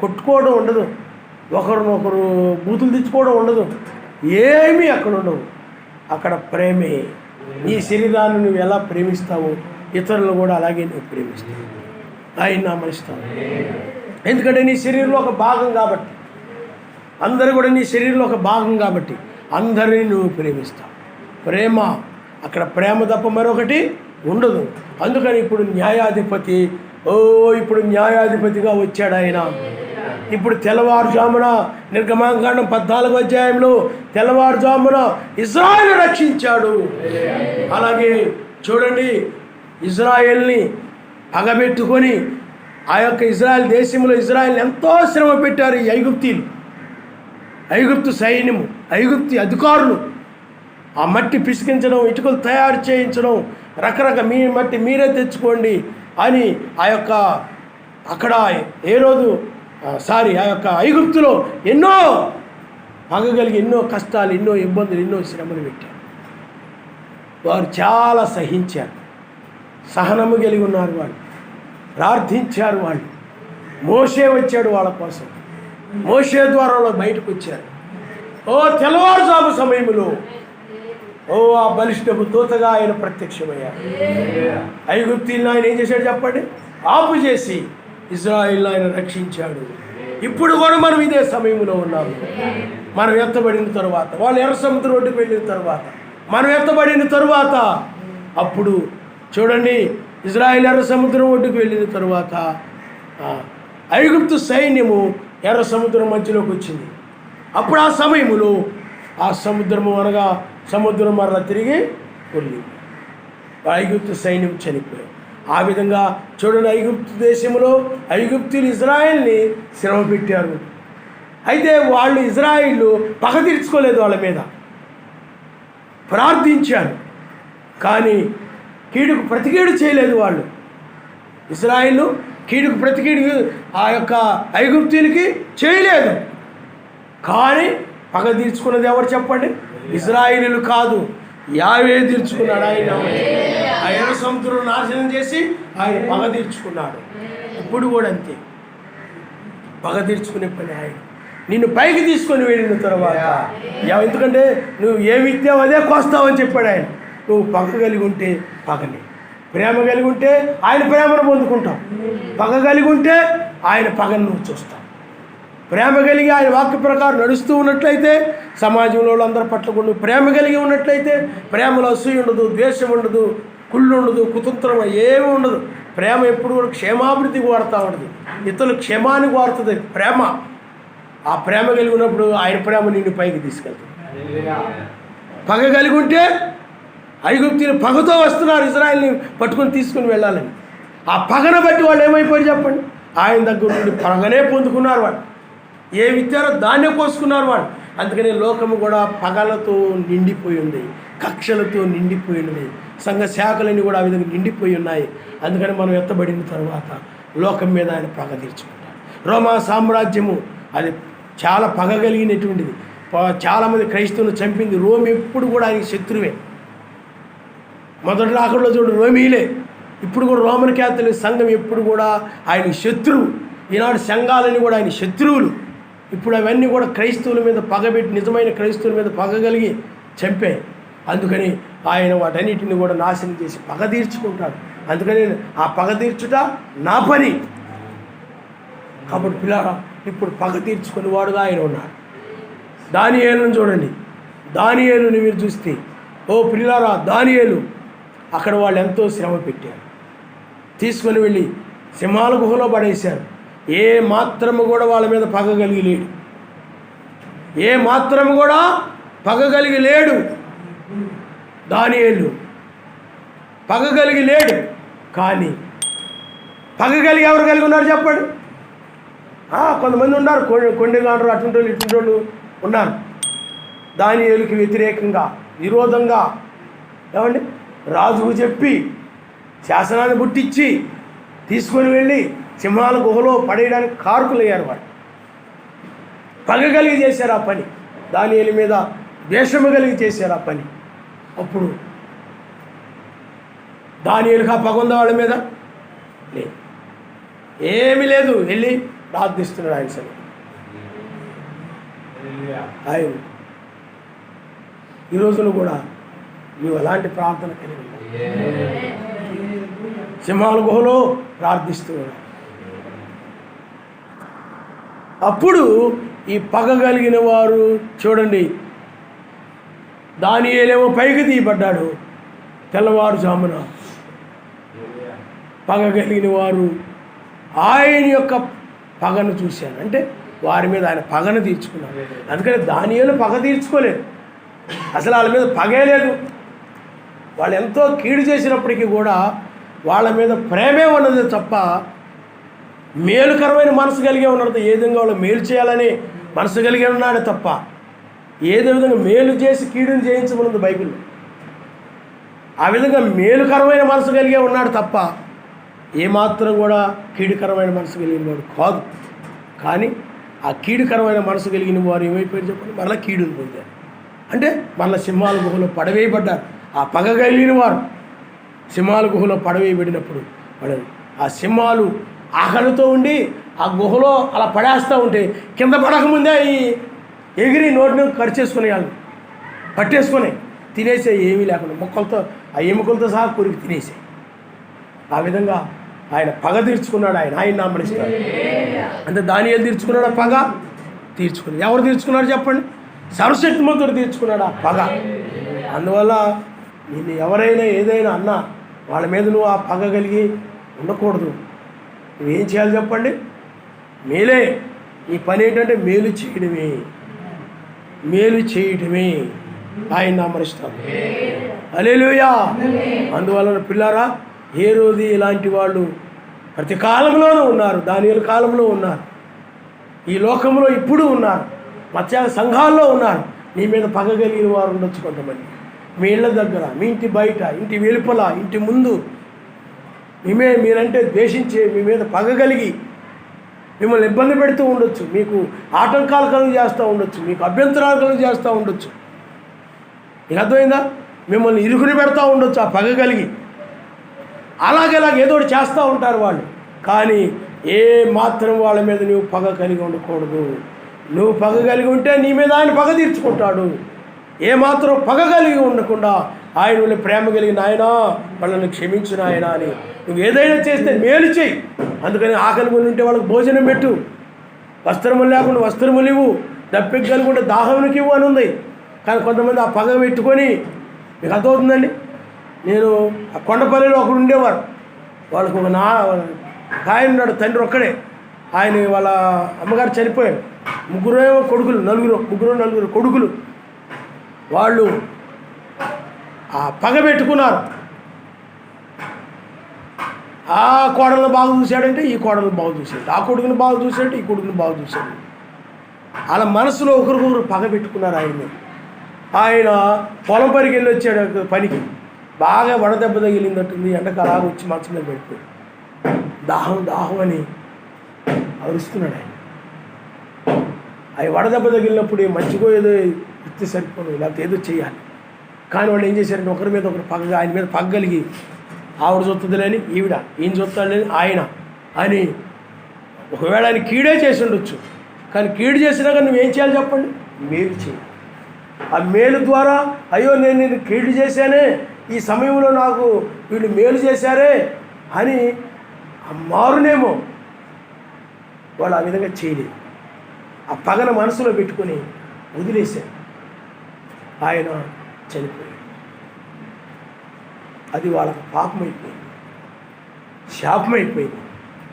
A: కొట్టుకోవడం ఉండదు, ఒకరినొకరు బూతులు తెచ్చుకోవడం ఉండదు. ఏమీ అక్కడ ఉండవు. అక్కడ ప్రేమే. నీ శరీరాన్ని నువ్వు ఎలా ప్రేమిస్తావో ఇతరులు కూడా అలాగే నువ్వు ప్రేమిస్తావు, ఆయన అమరిస్తావు. ఎందుకంటే నీ శరీరంలో ఒక భాగం కాబట్టి, అందరూ కూడా నీ శరీరంలో ఒక భాగం కాబట్టి అందరినీ నువ్వు ప్రేమిస్తావు. ప్రేమ, అక్కడ ప్రేమ తప్ప మరొకటి ఉండదు. అందుకని ఇప్పుడు న్యాయాధిపతి, ఇప్పుడు న్యాయాధిపతిగా వచ్చాడు ఆయన. ఇప్పుడు తెల్లవారుజామున నిర్గమాకాండం 14వ అధ్యాయంలో తెల్లవారుజామున ఇజ్రాయెల్ని రక్షించాడు. అలాగే చూడండి, ఇజ్రాయెల్ని పగబెట్టుకొని ఆ యొక్క ఇజ్రాయెల్ దేశంలో ఇజ్రాయెల్ని ఎంతో శ్రమ పెట్టారు ఈ ఐగుప్తీలు, ఐగుప్తు సైన్యము, ఐగుప్తి అధికారులు. ఆ మట్టి పిసికించడం, ఇటుకలు తయారు చేయించడం, రకరకాల మీ మట్టి మీరే తెచ్చుకోండి అని ఆ యొక్క అక్కడ ఆ యొక్క ఐగుప్తులో ఎన్నో పగగలిగి ఎన్నో కష్టాలు, ఎన్నో ఇబ్బందులు, ఎన్నో శ్రమలు పెట్టారు. వారు చాలా సహించారు, సహనము కలిగి ఉన్నారు. వాళ్ళు ప్రార్థించారు. వాళ్ళు మోషే వచ్చాడు వాళ్ళ కోసం, మోషే ద్వారాలో బయటకు వచ్చారు. తెల్లవారుజాము సమయంలో ఆ బలిష్ఠపు దూతగా ఆయన ప్రత్యక్షమయ్యారు. ఐగుప్తీలను ఆయన ఏం చేశాడు చెప్పండి? ఆపు చేసి ఇజ్రాయిల్ని ఆయన రక్షించాడు. ఇప్పుడు కూడా మనం ఇదే సమయంలో ఉన్నాము. మనం ఎత్తబడిన తరువాత, వాళ్ళు ఎర్ర సముద్రం ఒడ్డుకు వెళ్ళిన తర్వాత, మనం ఎత్తబడిన తరువాత, అప్పుడు చూడండి ఇజ్రాయిల్ ఎర్ర సముద్రం ఒడ్డుకు వెళ్ళిన తరువాత ఐగుప్తు సైన్యము ఎర్ర సముద్రం మధ్యలోకి వచ్చింది. అప్పుడు ఆ సమయంలో ఆ సముద్రము అనగా సముద్రం మరలా తిరిగి వెళ్ళింది. ఐగుప్తు సైన్యం చనిపోయారు. ఆ విధంగా చూడండి, ఐగుప్తు దేశంలో ఐగుప్తులు ఇజ్రాయెల్ని శ్రమ పెట్టారు. అయితే వాళ్ళు ఇజ్రాయిల్ పగ తీర్చుకోలేదు, వాళ్ళ మీద ప్రార్థించారు, కానీ కీడుకు ప్రతికీడు చేయలేదు. వాళ్ళు ఇజ్రాయిల్ కీడుకు ప్రతికీడు ఆ యొక్క ఐగుప్తీలకి చేయలేదు. కానీ పగ తీర్చుకున్నది ఎవరు చెప్పండి? ఇజ్రాయిలీలు కాదు, యావే తీర్చుకున్నాడు. ఆయన ఆ ఎర్ర సముద్రం నాశనం చేసి ఆయన పగ తీర్చుకున్నాడు. ఇప్పుడు కూడా అంతే, పగ తీర్చుకునే పని ఆయన. నిన్ను పైకి తీసుకొని వెళ్ళిన తర్వాత, ఎందుకంటే నువ్వు ఏమి ఇస్తావు అదే కోస్తావని చెప్పాడు ఆయన. నువ్వు పగ కలిగి ఉంటే పగని, ప్రేమ కలిగి ఉంటే ఆయన ప్రేమను పొందుకుంటావు. పగ కలిగి ఉంటే ఆయన పగను నువ్వు చూస్తావు. ప్రేమ కలిగి ఆయన వాక్య ప్రకారం నడుస్తూ ఉన్నట్లయితే సమాజంలో అందరి పట్ల కూడా ప్రేమ కలిగి ఉన్నట్లయితే ప్రేమలో అసూయ ఉండదు, ద్వేషం ఉండదు, కుళ్ళు ఉండదు, కుతంత్రం ఏమీ ఉండదు. ప్రేమ ఎప్పుడు కూడా క్షేమాభివృద్ధికి వాడుతూ ఉంటుంది, ఇతరులు క్షేమానికి వాడుతుంది ప్రేమ. ఆ ప్రేమ కలిగి ఉన్నప్పుడు ఆయన ప్రేమ నిన్ను పైకి తీసుకెళ్తుంది. పగ కలిగి ఉంటే ఐగుప్తీలు పగతో వస్తున్నారు ఇజ్రాయెల్ని పట్టుకొని తీసుకుని వెళ్ళాలని. ఆ పగను బట్టి వాళ్ళు ఏమైపోయారు చెప్పండి? ఆయన దగ్గర నుండి పగనే పొందుకున్నారు. వాళ్ళు ఏమి ఇచ్చారో దాన్నే కోసుకున్నారు వాళ్ళు. అందుకని లోకము కూడా పగలతో నిండిపోయి ఉంది, కక్షలతో నిండిపోయి ఉంది, సంఘ శాఖలన్నీ కూడా ఆ విధంగా నిండిపోయి ఉన్నాయి. అందుకని మనం ఎత్తబడిన తర్వాత లోకం మీద ఆయన పగ తీర్చుకుంటాడు. రోమా సామ్రాజ్యము అది చాలా పగ కలిగినటువంటిది. చాలామంది క్రైస్తవులు చంపింది. రోమ్ ఎప్పుడు కూడా ఆయన శత్రువే. మొదటి రాకడలో చూడు రోమీలే. ఇప్పుడు కూడా రోమన్ క్యాథలిక్ సంఘం ఎప్పుడు కూడా ఆయన శత్రువు. ఈనాడు సంఘాలని కూడా ఆయన శత్రువులు. ఇప్పుడు అవన్నీ కూడా క్రైస్తవుల మీద పగబెట్టి, నిజమైన క్రైస్తవుల మీద పగ కలిగి చంపాయి. అందుకని ఆయన వాటన్నిటిని కూడా నాశనం చేసి పగ తీర్చుకుంటాడు. అందుకని ఆ పగ తీర్చుట నా పని. కాబట్టి పిల్లరా, ఇప్పుడు పగ తీర్చుకుని వాడుగా ఆయన ఉన్నాడు. దానియేలును చూడండి. దానియేలుని మీరు చూస్తే, ఓ పిల్లారా, దానియేలు అక్కడ వాళ్ళు ఎంతో శ్రమ పెట్టారు. తీసుకొని వెళ్ళి సింహాల గుహలో పడేశారు. ఏ మాత్రము కూడా వాళ్ళ మీద పగ కలిగి లేడు. ఏ మాత్రము కూడా పగ కలిగి లేడు. దానియేలు పగ కలిగి లేడు. కానీ పగ కలిగి ఎవరు కలిగి ఉన్నారు చెప్పండి? కొంతమంది ఉన్నారు, కొండగాండ్రు, అటువంటి వాళ్ళు ఇటువంటి వాళ్ళు ఉన్నారు. దానియేలుకి వ్యతిరేకంగా, విరోధంగా ఏమండి రాజుకు చెప్పి శాసనాన్ని పుట్టించి తీసుకొని వెళ్ళి సింహాల గుహలో పడేయడానికి కారకులయ్యారు. వాళ్ళు పగ కలిగి చేశారు ఆ పని. దానియేలు మీద ద్వేషము కలిగి చేశారు ఆ పని. అప్పుడు దానియేలుకి ఆ పగ ఉందా వాళ్ళ మీద? లేదు, ఏమీ లేదు. వెళ్ళి ప్రార్థిస్తున్నాడు ఆయన సరే. ఆయన ఈ రోజున కూడా నీవు అలాంటి ప్రార్థన కలిగి సింహాల గుహలో ప్రార్థిస్తున్నాడు. అప్పుడు ఈ పగ కలిగిన వారు చూడండి, దానియేలేమో పైకి తీయబడ్డాడు. తెల్లవారుజామున పగ కలిగిన వారు ఆయన యొక్క పగను చూశారు. అంటే వారి మీద ఆయన పగను తీర్చుకున్నారు. అందుకని దానియేలు పగ తీర్చుకోలేదు. అసలు వాళ్ళ మీద పగే లేదు. వాళ్ళు ఎంతో కీడు చేసినప్పటికీ కూడా వాళ్ళ మీద ప్రేమే ఉన్నది తప్ప మేలుకరమైన మనసు కలిగే ఉన్నది. ఏ విధంగా వాళ్ళు మేలు చేయాలని మనసు కలిగి ఉన్నాడు తప్ప ఏదో విధంగా మేలు చేసి కీడుని చేయించమన్నది బైబిల్లో. ఆ విధంగా మేలుకరమైన మనసు కలిగే ఉన్నాడు తప్ప ఏమాత్రం కూడా కీడుకరమైన మనసు కలిగిన వాడు కాదు. కానీ ఆ కీడుకరమైన మనసు కలిగిన వారు ఏమైపోయారు చెప్పండి? మరలా కీడుని పొందారు. అంటే మరలా సింహాల గుహలో పడవేయబడ్డారు. ఆ పగ కలిగిన వారు సింహాల గుహలో పడవేయబడినప్పుడు వాడు ఆ సింహాలు ఆకలితో ఉండి ఆ గుహలో అలా పడేస్తూ ఉంటే కింద పడకముందే ఈ ఎగిరి నోటిని కరిచేసుకునే వాళ్ళు పట్టేసుకొని తినేసే, ఏమీ లేకుండా మొక్కలతో ఆ ఎముకలతో సహా కొరికి తినేసాయి. ఆ విధంగా ఆయన పగ తీర్చుకున్నాడు. ఆయన నామనిస్తాడు. అంటే దానియేలు తీర్చుకున్నాడు ఆ పగ? తీర్చుకున్నాడు. ఎవరు తీర్చుకున్నాడు చెప్పండి? సర్వశక్తిమంతుడు తీర్చుకున్నాడు ఆ పగ. అందువల్ల నిన్ను ఎవరైనా ఏదైనా అన్నా వాళ్ళ మీద నువ్వు ఆ పగ కలిగి ఉండకూడదు. నువ్వేం చేయాలి చెప్పండి? మేలే. నీ పని ఏంటంటే మేలు చేయడమే, మేలు చేయడమే. ఆయన నామనిస్తాడు. హల్లెలూయా. అందువలన పిల్లారా, ఏ రోజు ఇలాంటి వాళ్ళు ప్రతి కాలంలోనూ ఉన్నారు. దానియేలు కాలంలో ఉన్నారు, ఈ లోకంలో ఇప్పుడు ఉన్నారు, మత్స్య సంఘాల్లో ఉన్నారు. నీ మీద పగ కలిగిన వారు ఉండొచ్చు కొంతమంది. మీ ఇళ్ళ దగ్గర, మీ ఇంటి బయట, ఇంటి వెలుపల, ఇంటి ముందు మీరంటే ద్వేషించే, మీ మీద పగ కలిగి మిమ్మల్ని ఇబ్బంది పెడుతూ ఉండొచ్చు, మీకు ఆటంకాలు కలుగు చేస్తూ ఉండొచ్చు, మీకు అభ్యంతరాలు కలుగు చేస్తూ ఉండొచ్చు. నీకు అర్థమైందా? మిమ్మల్ని ఇరుకుని పెడతా ఉండొచ్చు ఆ పగ కలిగి. అలాగేలాగ ఏదో ఒకటి చేస్తూ ఉంటారు వాళ్ళు. కానీ ఏ మాత్రం వాళ్ళ మీద నువ్వు పగ కలిగి ఉండకూడదు. నువ్వు పగ కలిగి ఉంటే నీ మీద ఆయన పగ తీర్చుకుంటాడు. ఏమాత్రం పగ కలిగి ఉండకుండా ఆయన వాళ్ళ ప్రేమ కలిగిన ఆయన వాళ్ళని క్షమించిన ఆయన అని నువ్వు ఏదైనా చేస్తే మేలు చేయి. అందుకని ఆకలి కొని ఉంటే వాళ్ళకి భోజనం పెట్టు, వస్త్రములు లేకుండా వస్త్రములు ఇవ్వు, దప్పిక కలుగుంటే దాహమునికి ఇవ్వు అని ఉంది. కానీ కొంతమంది ఆ పగ పెట్టుకొని, మీకు అర్థమవుతుందండి. నేను ఆ కొండపల్లిలో ఒకడు ఉండేవారు. వాళ్ళకు ఒక ఆయన ఉన్నాడు, తండ్రి ఒక్కడే. ఆయన వాళ్ళ అమ్మగారు చనిపోయారు. ముగ్గురు కొడుకులు, నలుగురు కొడుకులు. వాళ్ళు ఆ పగ పెట్టుకున్నారు. ఆ కోడలను బాగా చూశాడంటే ఈ కోడలను బాగా చూశాడు, ఆ కొడుకుని బాగా చూశాడంటే ఈ కొడుకుని బాగా చూశాడు. అలా మనసులో ఒకరికొకరు పగ పెట్టుకున్నారు ఆయన మీద. ఆయన పొలం పనికి వెళ్ళి వచ్చాడు పనికి. బాగా వడదెబ్బ తగిలిందట్టుంది. ఎండకు అలాగ వచ్చి మంచం మీద పెట్టిపోయాడు. దాహం అని అరుస్తున్నాడు ఆయన. అవి వడదెబ్బ తగిలినప్పుడు మంచిగా ఏదో ఇస్తే సరిపోను, లేకపోతే ఏదో చేయాలి. కానీ వాళ్ళు ఏం చేశారంటే ఒకరి మీద ఒకరు పగ్గ, ఆయన మీద పగ్గలిగి ఆవిడ చూస్తుందిలేని ఈవిడ, ఈయన చూస్తాడని ఆయన అని ఒకవేళ ఆయన కీడే చేసి ఉండొచ్చు. కానీ కీడు చేసినాక నువ్వేం చేయాలి చెప్పండి? మేలు చేయాలి. ఆ మేలు ద్వారా అయ్యో నేను కీడు చేశానే, ఈ సమయంలో నాకు వీళ్ళు మేలు చేశారే అని మారునేమో. వాళ్ళు ఆ విధంగా చేయలేదు. ఆ పగన మనసులో పెట్టుకొని వదిలేశారు. ఆయన చనిపోయాడు. అది వాళ్ళకి పాపమైపోయింది, శాపమైపోయింది.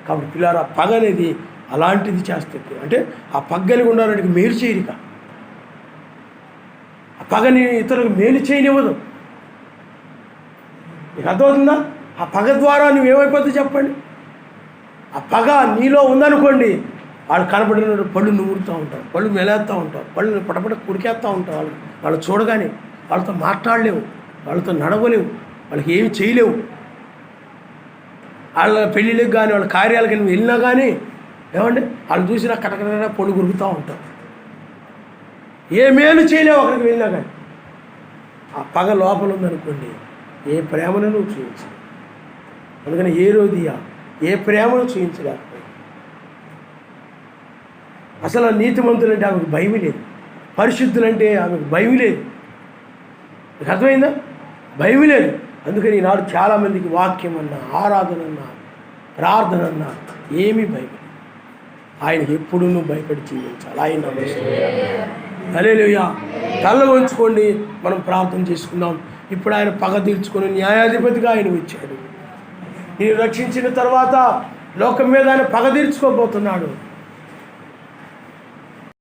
A: కాబట్టి పిల్లారా, పగ అనేది అలాంటిది చేస్తుంది. అంటే ఆ పగ్గలిగి ఉండాలంటే మేలు చేయరిక. ఆ పగని ఇతరులకు మేలు చేయనివ్వదు. నీకు అర్థమవుతుందా? ఆ పగ ద్వారా నువ్వేమైపోతుంది చెప్పండి? ఆ పగ నీలో ఉందనుకోండి, వాళ్ళు కనపడిన పళ్ళు నూరుతూ ఉంటారు, పళ్ళు మెలేస్తూ ఉంటారు, పళ్ళు పటపట కుడికేస్తూ ఉంటారు. వాళ్ళు చూడగానే వాళ్ళతో మాట్లాడలేవు, వాళ్ళతో నడవలేవు, వాళ్ళకి ఏమి చేయలేవు. వాళ్ళ పెళ్ళిళ్ళకి కానీ వాళ్ళ కార్యాలకి వెళ్ళినా కానీ ఏమండి వాళ్ళు చూసినా కటకట పొడి గురుకుతూ ఉంటారు. ఏ మేలు చేయలేవు అక్కడికి వెళ్ళినా కానీ. ఆ పగ లోపల ఉందనుకోండి, ఏ ప్రేమను నువ్వు చూపించలేవు. అందుకని ఏ రోజుయా ఏ ప్రేమను చూపించలేకపోయింది. అసలు ఆ నీతిమంతులంటే ఆమెకు భయం లేదు, పరిశుద్ధులంటే ఆమెకు భయం లేదు. మీకు అర్థమైందా? భయం లేదు. అందుకని ఈనాడు చాలామందికి వాక్యం అన్నా, ఆరాధన అన్నా, ప్రార్థన అన్నా ఏమీ భయం లేదు. ఆయనకి ఎప్పుడు నువ్వు భయపడి జీవించాలి. ఆయన హల్లెలూయా. తల్ల వంచుకోండి, మనం ప్రార్థన చేసుకుందాం. ఇప్పుడు ఆయన పగ తీర్చుకొని న్యాయాధిపతిగా ఆయన వచ్చాడు. నేను రక్షించిన తర్వాత లోకం మీద ఆయన పగ తీర్చుకోబోతున్నాడు.